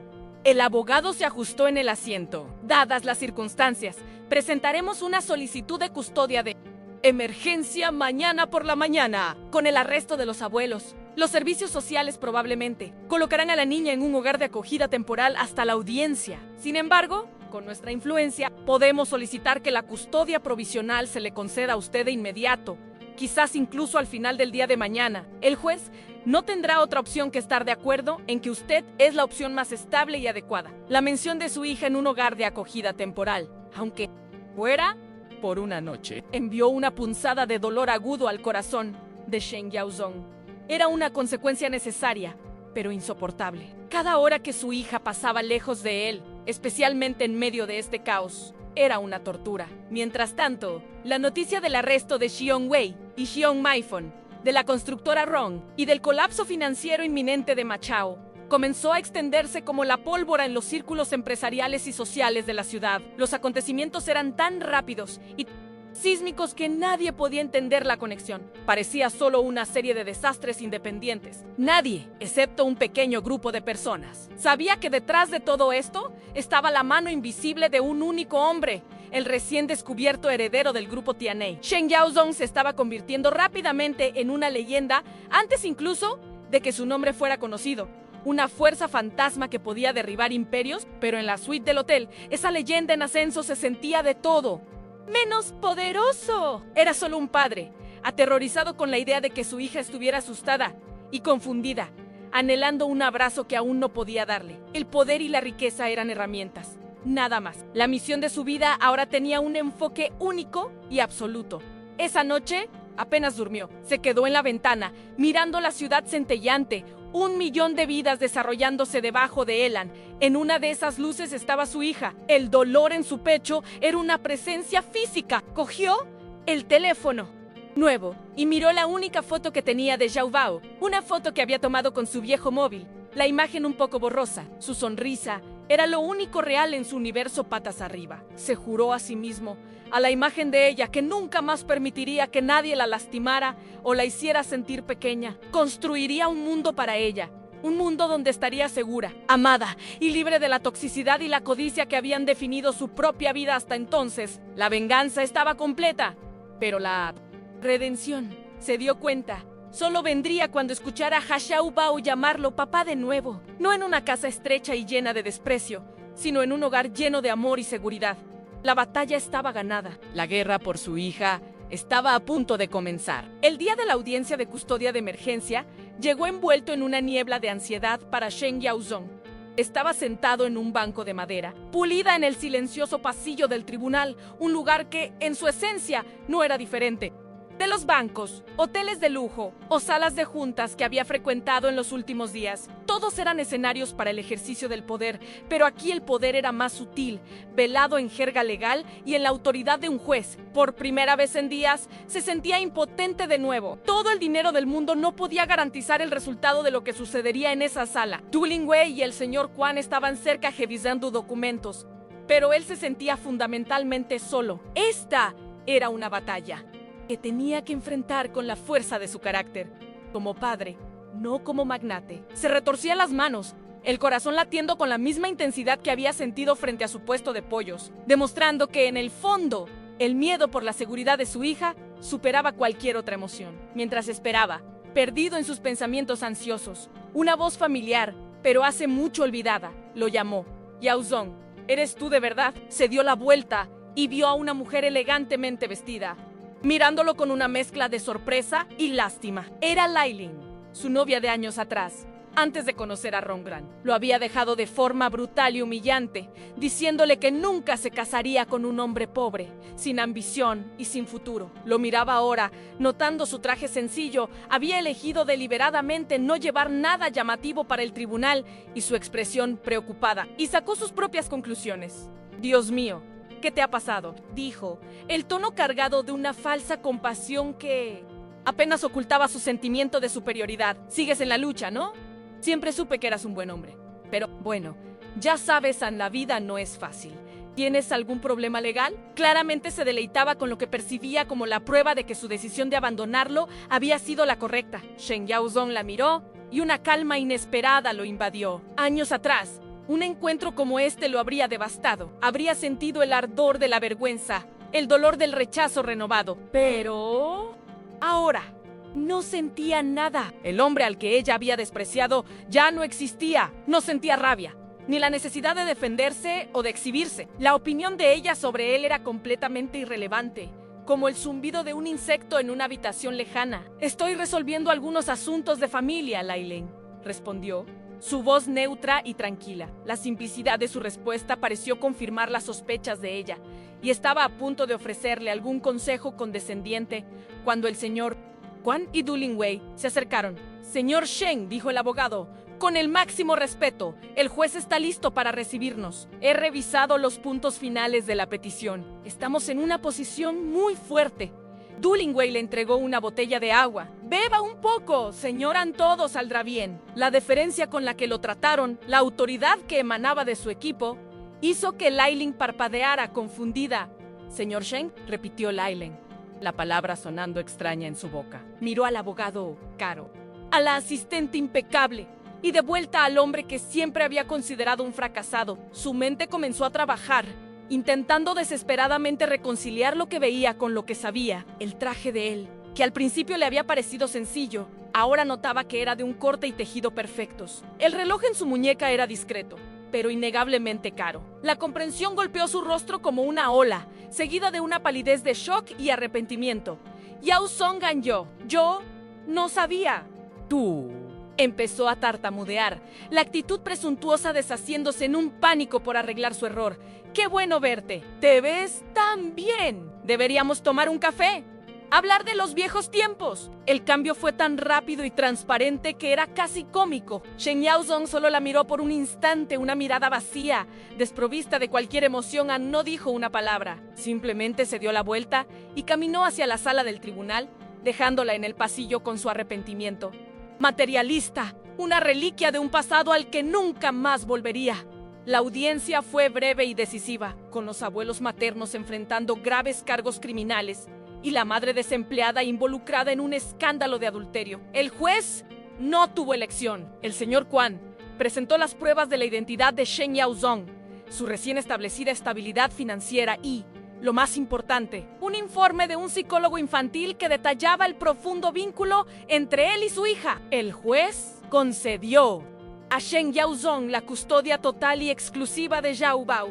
El abogado se ajustó en el asiento. Dadas las circunstancias, presentaremos una solicitud de custodia de emergencia mañana por la mañana, con el arresto de los abuelos. Los servicios sociales probablemente colocarán a la niña en un hogar de acogida temporal hasta la audiencia. Sin embargo, con nuestra influencia, podemos solicitar que la custodia provisional se le conceda a usted de inmediato, quizás incluso al final del día de mañana. El juez no tendrá otra opción que estar de acuerdo en que usted es la opción más estable y adecuada. La mención de su hija en un hogar de acogida temporal, aunque fuera por una noche, envió una punzada de dolor agudo al corazón de Shen Yaozhong. Era una consecuencia necesaria, pero insoportable. Cada hora que su hija pasaba lejos de él, especialmente en medio de este caos, era una tortura. Mientras tanto, la noticia del arresto de Xiong Wei y Xiong Maifon, de la constructora Rong y del colapso financiero inminente de Machao, comenzó a extenderse como la pólvora en los círculos empresariales y sociales de la ciudad. Los acontecimientos eran tan rápidos y sísmicos que nadie podía entender la conexión. Parecía solo una serie de desastres independientes. Nadie, excepto un pequeño grupo de personas, sabía que detrás de todo esto estaba la mano invisible de un único hombre, el recién descubierto heredero del grupo Tianei. Shen Yaozhong se estaba convirtiendo rápidamente en una leyenda antes incluso de que su nombre fuera conocido. Una fuerza fantasma que podía derribar imperios, pero en la suite del hotel, esa leyenda en ascenso se sentía de todo menos poderoso. Era solo un padre, aterrorizado con la idea de que su hija estuviera asustada y confundida, anhelando un abrazo que aún no podía darle. El poder y la riqueza eran herramientas, nada más. La misión de su vida ahora tenía un enfoque único y absoluto. Esa noche apenas durmió. Se quedó en la ventana, mirando la ciudad centelleante, 1 millón de vidas desarrollándose debajo de Elan. En una de esas luces estaba su hija. El dolor en su pecho era una presencia física. Cogió el teléfono nuevo y miró la única foto que tenía de Zhao Bao, una foto que había tomado con su viejo móvil. La imagen un poco borrosa, su sonrisa, era lo único real en su universo patas arriba. Se juró a sí mismo, a la imagen de ella, que nunca más permitiría que nadie la lastimara o la hiciera sentir pequeña. Construiría un mundo para ella, un mundo donde estaría segura, amada y libre de la toxicidad y la codicia que habían definido su propia vida hasta entonces. La venganza estaba completa, pero la Redención. Se dio cuenta. Solo vendría cuando escuchara a Xiao Bao llamarlo papá de nuevo. No en una casa estrecha y llena de desprecio, sino en un hogar lleno de amor y seguridad. La batalla estaba ganada. La guerra por su hija estaba a punto de comenzar. El día de la audiencia de custodia de emergencia llegó envuelto en una niebla de ansiedad para Shen Yaozong. Estaba sentado en un banco de madera, pulida en el silencioso pasillo del tribunal, un lugar que, en su esencia, no era diferente de los bancos, hoteles de lujo o salas de juntas que había frecuentado en los últimos días. Todos eran escenarios para el ejercicio del poder, pero aquí el poder era más sutil, velado en jerga legal y en la autoridad de un juez. Por primera vez en días, se sentía impotente de nuevo. Todo el dinero del mundo no podía garantizar el resultado de lo que sucedería en esa sala. Du Lingwei y el señor Quan estaban cerca revisando documentos, pero él se sentía fundamentalmente solo. Esta era una batalla que tenía que enfrentar con la fuerza de su carácter, como padre, no como magnate. Se retorcía las manos, el corazón latiendo con la misma intensidad que había sentido frente a su puesto de pollos, demostrando que en el fondo, el miedo por la seguridad de su hija superaba cualquier otra emoción. Mientras esperaba, perdido en sus pensamientos ansiosos, una voz familiar, pero hace mucho olvidada, lo llamó. Yaozong, ¿eres tú de verdad? Se dio la vuelta y vio a una mujer elegantemente vestida, mirándolo con una mezcla de sorpresa y lástima. Era Lailing, su novia de años atrás, antes de conocer a Rongran. Lo había dejado de forma brutal y humillante, diciéndole que nunca se casaría con un hombre pobre, sin ambición y sin futuro. Lo miraba ahora, notando su traje sencillo. Había elegido deliberadamente no llevar nada llamativo para el tribunal y su expresión preocupada, y sacó sus propias conclusiones. Dios mío, ¿qué te ha pasado?, dijo, el tono cargado de una falsa compasión que apenas ocultaba su sentimiento de superioridad. Sigues en la lucha, ¿no? Siempre supe que eras un buen hombre. Pero, bueno, ya sabes, en la vida no es fácil. ¿Tienes algún problema legal? Claramente se deleitaba con lo que percibía como la prueba de que su decisión de abandonarlo había sido la correcta. Shen Yaozong la miró y una calma inesperada lo invadió. Años atrás, un encuentro como este lo habría devastado. Habría sentido el ardor de la vergüenza, el dolor del rechazo renovado. Pero ahora no sentía nada. El hombre al que ella había despreciado ya no existía. No sentía rabia, ni la necesidad de defenderse o de exhibirse. La opinión de ella sobre él era completamente irrelevante, como el zumbido de un insecto en una habitación lejana. Estoy resolviendo algunos asuntos de familia, Lailing, respondió, su voz neutra y tranquila. La simplicidad de su respuesta pareció confirmar las sospechas de ella, y estaba a punto de ofrecerle algún consejo condescendiente cuando el señor Quan y Du Lingwei se acercaron. Señor Shen, dijo el abogado, con el máximo respeto, el juez está listo para recibirnos. He revisado los puntos finales de la petición. Estamos en una posición muy fuerte. Du Lingwei le entregó una botella de agua. Beba un poco, señora, todo saldrá bien. La deferencia con la que lo trataron, la autoridad que emanaba de su equipo, hizo que Lailing parpadeara confundida. Señor Shen, repitió Lailing, la palabra sonando extraña en su boca. Miró al abogado caro, a la asistente impecable y de vuelta al hombre que siempre había considerado un fracasado. Su mente comenzó a trabajar, intentando desesperadamente reconciliar lo que veía con lo que sabía. El traje de él, que al principio le había parecido sencillo, ahora notaba que era de un corte y tejido perfectos. El reloj en su muñeca era discreto, pero innegablemente caro. La comprensión golpeó su rostro como una ola, seguida de una palidez de shock y arrepentimiento. Yaozong ganó. Yo no sabía. Tú. Empezó a tartamudear, la actitud presuntuosa deshaciéndose en un pánico por arreglar su error. ¡Qué bueno verte! ¡Te ves tan bien! ¿Deberíamos tomar un café? Hablar de los viejos tiempos. El cambio fue tan rápido y transparente que era casi cómico. Shen Yaozong solo la miró por un instante, una mirada vacía, desprovista de cualquier emoción. No dijo una palabra. Simplemente se dio la vuelta y caminó hacia la sala del tribunal, dejándola en el pasillo con su arrepentimiento. Materialista, una reliquia de un pasado al que nunca más volvería. La audiencia fue breve y decisiva, con los abuelos maternos enfrentando graves cargos criminales y la madre desempleada involucrada en un escándalo de adulterio. El juez no tuvo elección. El señor Quan presentó las pruebas de la identidad de Shen Yaozong, su recién establecida estabilidad financiera y, lo más importante, un informe de un psicólogo infantil que detallaba el profundo vínculo entre él y su hija. El juez concedió a Shen Yaozong la custodia total y exclusiva de Zhao Bao,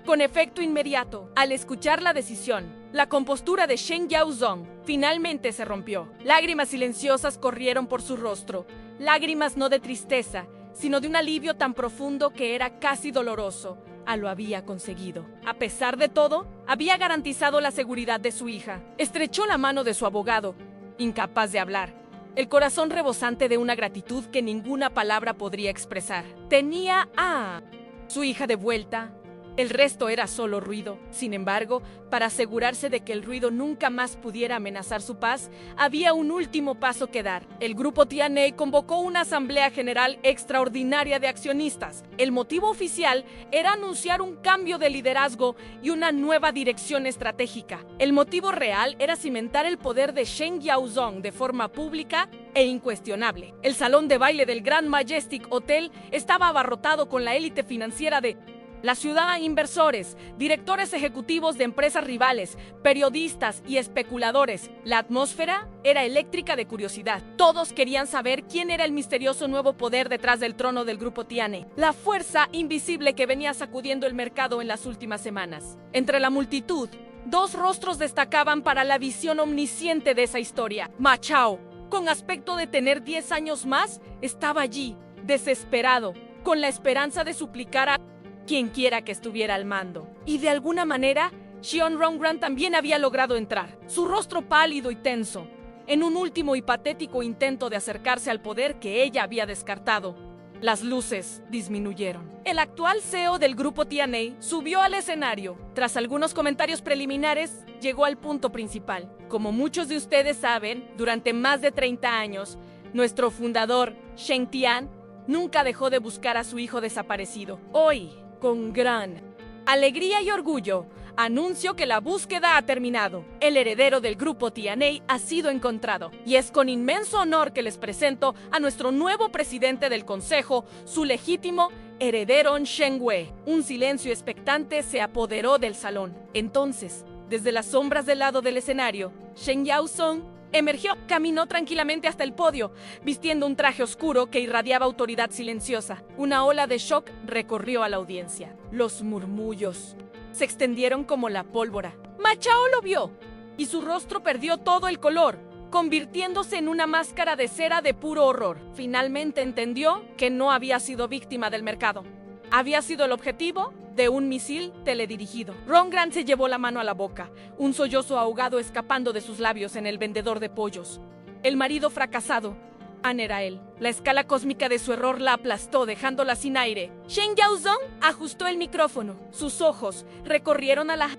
con efecto inmediato. Al escuchar la decisión, la compostura de Shen Yaozong finalmente se rompió. Lágrimas silenciosas corrieron por su rostro, lágrimas no de tristeza, sino de un alivio tan profundo que era casi doloroso. Lo había conseguido. A pesar de todo, había garantizado la seguridad de su hija. Estrechó la mano de su abogado, incapaz de hablar, el corazón rebosante de una gratitud que ninguna palabra podría expresar. Tenía a su hija de vuelta. El resto era solo ruido. Sin embargo, para asegurarse de que el ruido nunca más pudiera amenazar su paz, había un último paso que dar. El grupo TNA convocó una asamblea general extraordinaria de accionistas. El motivo oficial era anunciar un cambio de liderazgo y una nueva dirección estratégica. El motivo real era cimentar el poder de Shen Yaozong de forma pública e incuestionable. El salón de baile del Grand Majestic Hotel estaba abarrotado con la élite financiera de la ciudad, inversores, directores ejecutivos de empresas rivales, periodistas y especuladores. La atmósfera era eléctrica de curiosidad. Todos querían saber quién era el misterioso nuevo poder detrás del trono del grupo TNA. La fuerza invisible que venía sacudiendo el mercado en las últimas semanas. Entre la multitud, dos rostros destacaban para la visión omnisciente de esa historia. Ma Chao, con aspecto de tener 10 años más, estaba allí, desesperado, con la esperanza de suplicar a quien quiera que estuviera al mando. Y de alguna manera, Xion Rongran también había logrado entrar, su rostro pálido y tenso, en un último y patético intento de acercarse al poder que ella había descartado. Las luces disminuyeron. El actual CEO del grupo TNA subió al escenario. Tras algunos comentarios preliminares, llegó al punto principal. Como muchos de ustedes saben, durante más de 30 años, nuestro fundador, Shen Tian, nunca dejó de buscar a su hijo desaparecido. Hoy, con gran alegría y orgullo, anuncio que la búsqueda ha terminado. El heredero del grupo TNA ha sido encontrado. Y es con inmenso honor que les presento a nuestro nuevo presidente del consejo, su legítimo heredero Shen Wei. Un silencio expectante se apoderó del salón. Entonces, desde las sombras del lado del escenario, Shen Yaozong emergió, caminó tranquilamente hasta el podio, vistiendo un traje oscuro que irradiaba autoridad silenciosa. Una ola de shock recorrió a la audiencia. Los murmullos se extendieron como la pólvora. Ma Chao lo vio, y su rostro perdió todo el color, convirtiéndose en una máscara de cera de puro horror. Finalmente entendió que no había sido víctima del mercado. Había sido el objetivo de un misil teledirigido. Rongran se llevó la mano a la boca, un sollozo ahogado escapando de sus labios en el vendedor de pollos. El marido fracasado. An era él. La escala cósmica de su error la aplastó, dejándola sin aire. Shen Yaozong ajustó el micrófono. Sus ojos recorrieron a la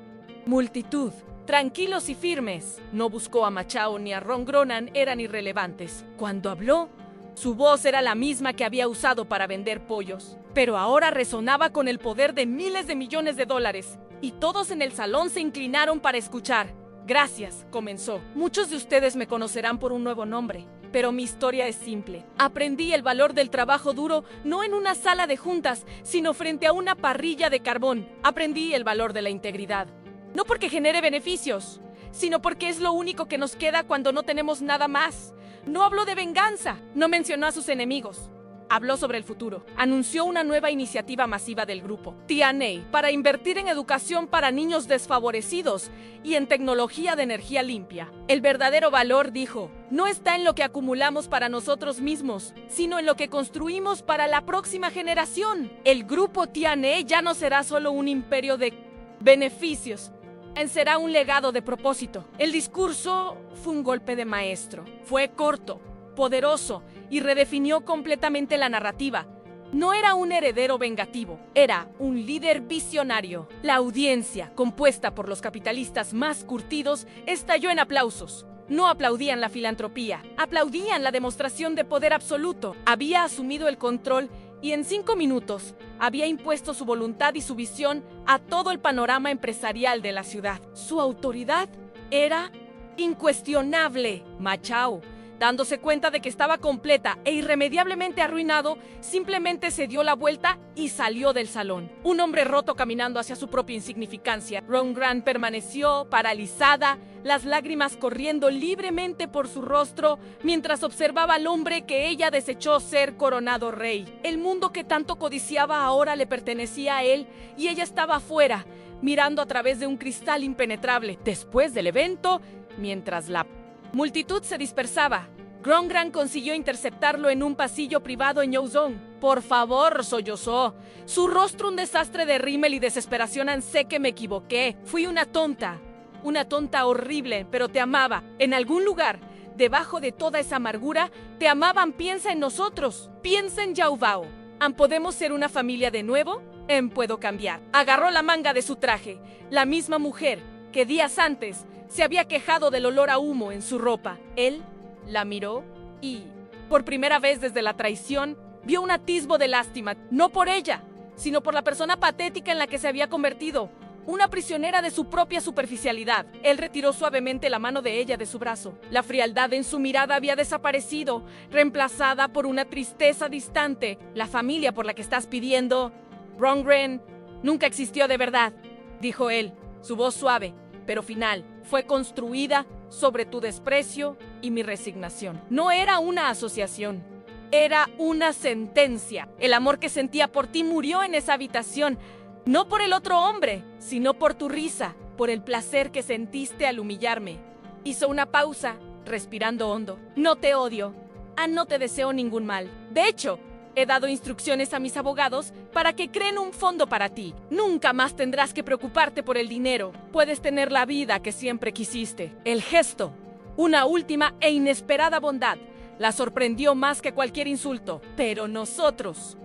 multitud. Tranquilos y firmes. No buscó a Ma Chao ni a Rongran, eran irrelevantes. Cuando habló, su voz era la misma que había usado para vender pollos, pero ahora resonaba con el poder de miles de millones de dólares, y todos en el salón se inclinaron para escuchar. Gracias, comenzó. Muchos de ustedes me conocerán por un nuevo nombre, pero mi historia es simple. Aprendí el valor del trabajo duro no en una sala de juntas, sino frente a una parrilla de carbón. Aprendí el valor de la integridad, no porque genere beneficios, sino porque es lo único que nos queda cuando no tenemos nada más. No habló de venganza, no mencionó a sus enemigos. Habló sobre el futuro. Anunció una nueva iniciativa masiva del grupo TNA para invertir en educación para niños desfavorecidos y en tecnología de energía limpia. El verdadero valor, dijo, no está en lo que acumulamos para nosotros mismos, sino en lo que construimos para la próxima generación. El grupo TNA ya no será solo un imperio de beneficios, será un legado de propósito. El discurso fue un golpe de maestro. Fue corto, poderoso y redefinió completamente la narrativa. No era un heredero vengativo, era un líder visionario. La audiencia, compuesta por los capitalistas más curtidos, estalló en aplausos. No aplaudían la filantropía, aplaudían la demostración de poder absoluto. Había asumido el control y en 5 minutos había impuesto su voluntad y su visión a todo el panorama empresarial de la ciudad. Su autoridad era incuestionable. Ma Chao Dándose cuenta de que estaba completa e irremediablemente arruinado, simplemente se dio la vuelta y salió del salón. Un hombre roto caminando hacia su propia insignificancia. Rongran permaneció paralizada, las lágrimas corriendo libremente por su rostro, mientras observaba al hombre que ella desechó ser coronado rey. El mundo que tanto codiciaba ahora le pertenecía a él y ella estaba afuera, mirando a través de un cristal impenetrable. Después del evento, mientras la multitud se dispersaba, Rongran consiguió interceptarlo en un pasillo privado en Yaozong. «Por favor», sollozó. Su rostro un desastre de rímel y desesperación. «Sé que me equivoqué. Fui una tonta horrible, pero te amaba. En algún lugar, debajo de toda esa amargura, te amaban. Piensa en nosotros. Piensa en Yao Bao. ¿Podemos ser una familia de nuevo? Puedo cambiar». Agarró la manga de su traje. La misma mujer que días antes se había quejado del olor a humo en su ropa. Él la miró y, por primera vez desde la traición, vio un atisbo de lástima, no por ella, sino por la persona patética en la que se había convertido, una prisionera de su propia superficialidad. Él retiró suavemente la mano de ella de su brazo. La frialdad en su mirada había desaparecido, reemplazada por una tristeza distante. «La familia por la que estás pidiendo, Rongran, nunca existió de verdad», dijo él. Su voz suave, pero final, fue construida sobre tu desprecio y mi resignación. No era una asociación, era una sentencia. El amor que sentía por ti murió en esa habitación, no por el otro hombre, sino por tu risa, por el placer que sentiste al humillarme. Hizo una pausa, respirando hondo. «No te odio. No te deseo ningún mal. De hecho, he dado instrucciones a mis abogados para que creen un fondo para ti. Nunca más tendrás que preocuparte por el dinero. Puedes tener la vida que siempre quisiste». El gesto, una última e inesperada bondad, la sorprendió más que cualquier insulto. Pero nosotros,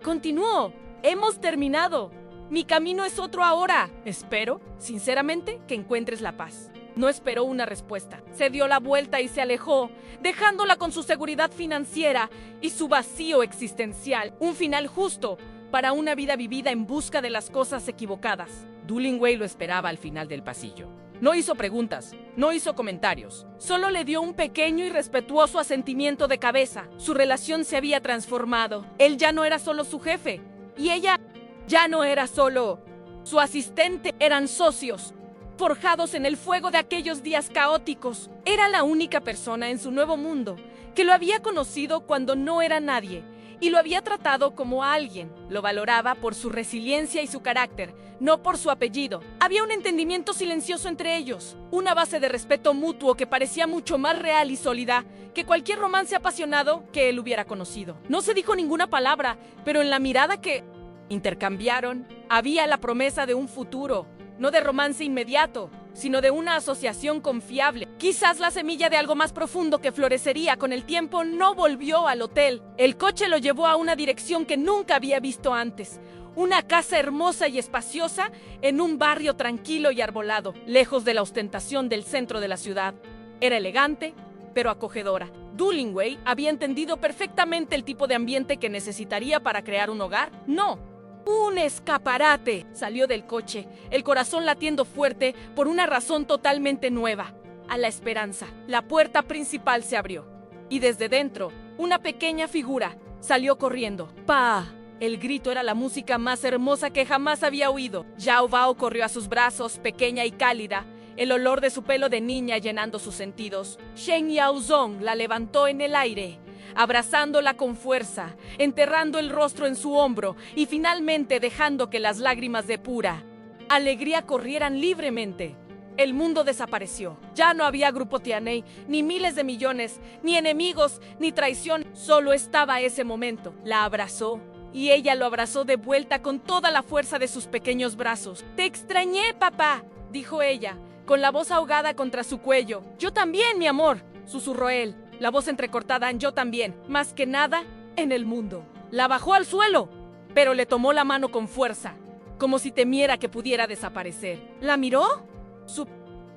continuó, hemos terminado. Mi camino es otro ahora. Espero, sinceramente, que encuentres la paz. No esperó una respuesta. Se dio la vuelta y se alejó, dejándola con su seguridad financiera y su vacío existencial. Un final justo para una vida vivida en busca de las cosas equivocadas. Du Lingwei lo esperaba al final del pasillo. No hizo preguntas, no hizo comentarios. Solo le dio un pequeño y respetuoso asentimiento de cabeza. Su relación se había transformado. Él ya no era solo su jefe, y ella ya no era solo su asistente. Eran socios, forjados en el fuego de aquellos días caóticos. Era la única persona en su nuevo mundo que lo había conocido cuando no era nadie y lo había tratado como a alguien. Lo valoraba por su resiliencia y su carácter, no por su apellido. Había un entendimiento silencioso entre ellos, una base de respeto mutuo que parecía mucho más real y sólida que cualquier romance apasionado que él hubiera conocido. No se dijo ninguna palabra, pero en la mirada que intercambiaron había la promesa de un futuro, no de romance inmediato, sino de una asociación confiable. Quizás la semilla de algo más profundo que florecería con el tiempo no volvió al hotel. El coche lo llevó a una dirección que nunca había visto antes. Una casa hermosa y espaciosa en un barrio tranquilo y arbolado, lejos de la ostentación del centro de la ciudad. Era elegante, pero acogedora. Du Lingwei había entendido perfectamente el tipo de ambiente que necesitaría para crear un hogar. No, un escaparate. Salió del coche, el corazón latiendo fuerte por una razón totalmente nueva: a la esperanza. La puerta principal se abrió y desde dentro, una pequeña figura salió corriendo. ¡Pa! El grito era la música más hermosa que jamás había oído. Yao Bao corrió a sus brazos, pequeña y cálida, el olor de su pelo de niña llenando sus sentidos. Shen Yaozong la levantó en el aire, abrazándola con fuerza, enterrando el rostro en su hombro y finalmente dejando que las lágrimas de pura alegría corrieran libremente. El mundo desapareció. Ya no había Grupo Tianei, ni miles de millones, ni enemigos, ni traición. Solo estaba ese momento. La abrazó y ella lo abrazó de vuelta con toda la fuerza de sus pequeños brazos. «Te extrañé, papá», dijo ella, con la voz ahogada contra su cuello. «Yo también, mi amor», susurró él, la voz entrecortada. «Yo también, más que nada en el mundo». La bajó al suelo, pero le tomó la mano con fuerza, como si temiera que pudiera desaparecer. La miró. Su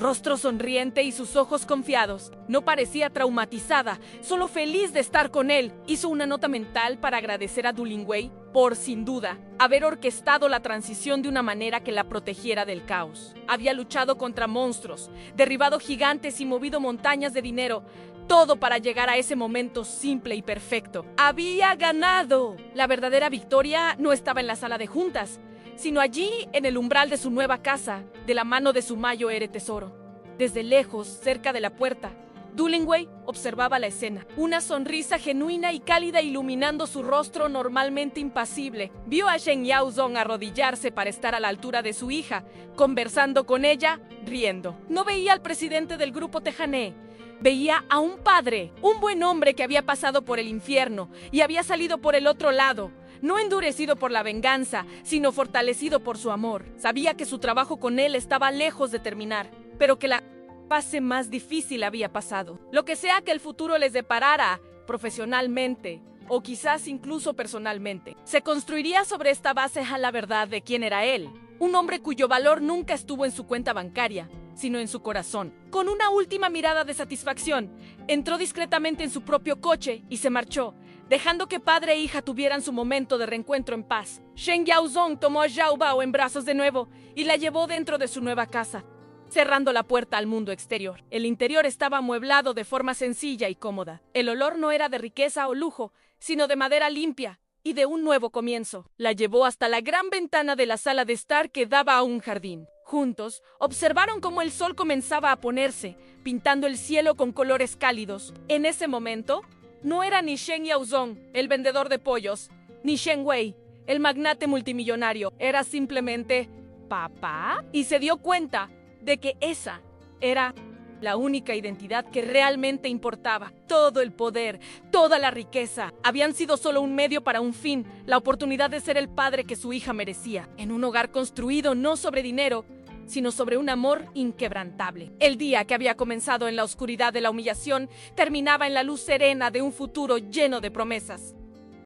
rostro sonriente y sus ojos confiados. No parecía traumatizada, solo feliz de estar con él. Hizo una nota mental para agradecer a Dulingüey por, sin duda, haber orquestado la transición de una manera que la protegiera del caos. Había luchado contra monstruos, derribado gigantes y movido montañas de dinero, todo para llegar a ese momento simple y perfecto. ¡Había ganado! La verdadera victoria no estaba en la sala de juntas, sino allí, en el umbral de su nueva casa, de la mano de su mayo ere tesoro. Desde lejos, cerca de la puerta, Dulingüey observaba la escena. Una sonrisa genuina y cálida iluminando su rostro normalmente impasible. Vio a Shen Yaozong arrodillarse para estar a la altura de su hija, conversando con ella, riendo. No veía al presidente del grupo Tejané. Veía a un padre, un buen hombre que había pasado por el infierno y había salido por el otro lado. No endurecido por la venganza, sino fortalecido por su amor. Sabía que su trabajo con él estaba lejos de terminar, pero que la fase más difícil había pasado. Lo que sea que el futuro les deparara, profesionalmente, o quizás incluso personalmente, se construiría sobre esta base a la verdad de quién era él. Un hombre cuyo valor nunca estuvo en su cuenta bancaria, sino en su corazón. Con una última mirada de satisfacción, entró discretamente en su propio coche y se marchó, dejando que padre e hija tuvieran su momento de reencuentro en paz. Shen Yaozong tomó a Zhao Bao en brazos de nuevo y la llevó dentro de su nueva casa, cerrando la puerta al mundo exterior. El interior estaba amueblado de forma sencilla y cómoda. El olor no era de riqueza o lujo, sino de madera limpia y de un nuevo comienzo. La llevó hasta la gran ventana de la sala de estar que daba a un jardín. Juntos, observaron cómo el sol comenzaba a ponerse, pintando el cielo con colores cálidos. En ese momento, no era ni Shen Yaozong, el vendedor de pollos, ni Shen Wei, el magnate multimillonario. Era simplemente papá. Y se dio cuenta de que esa era la única identidad que realmente importaba. Todo el poder, toda la riqueza, habían sido solo un medio para un fin, la oportunidad de ser el padre que su hija merecía, en un hogar construido no sobre dinero, sino sobre un amor inquebrantable. El día que había comenzado en la oscuridad de la humillación terminaba en la luz serena de un futuro lleno de promesas.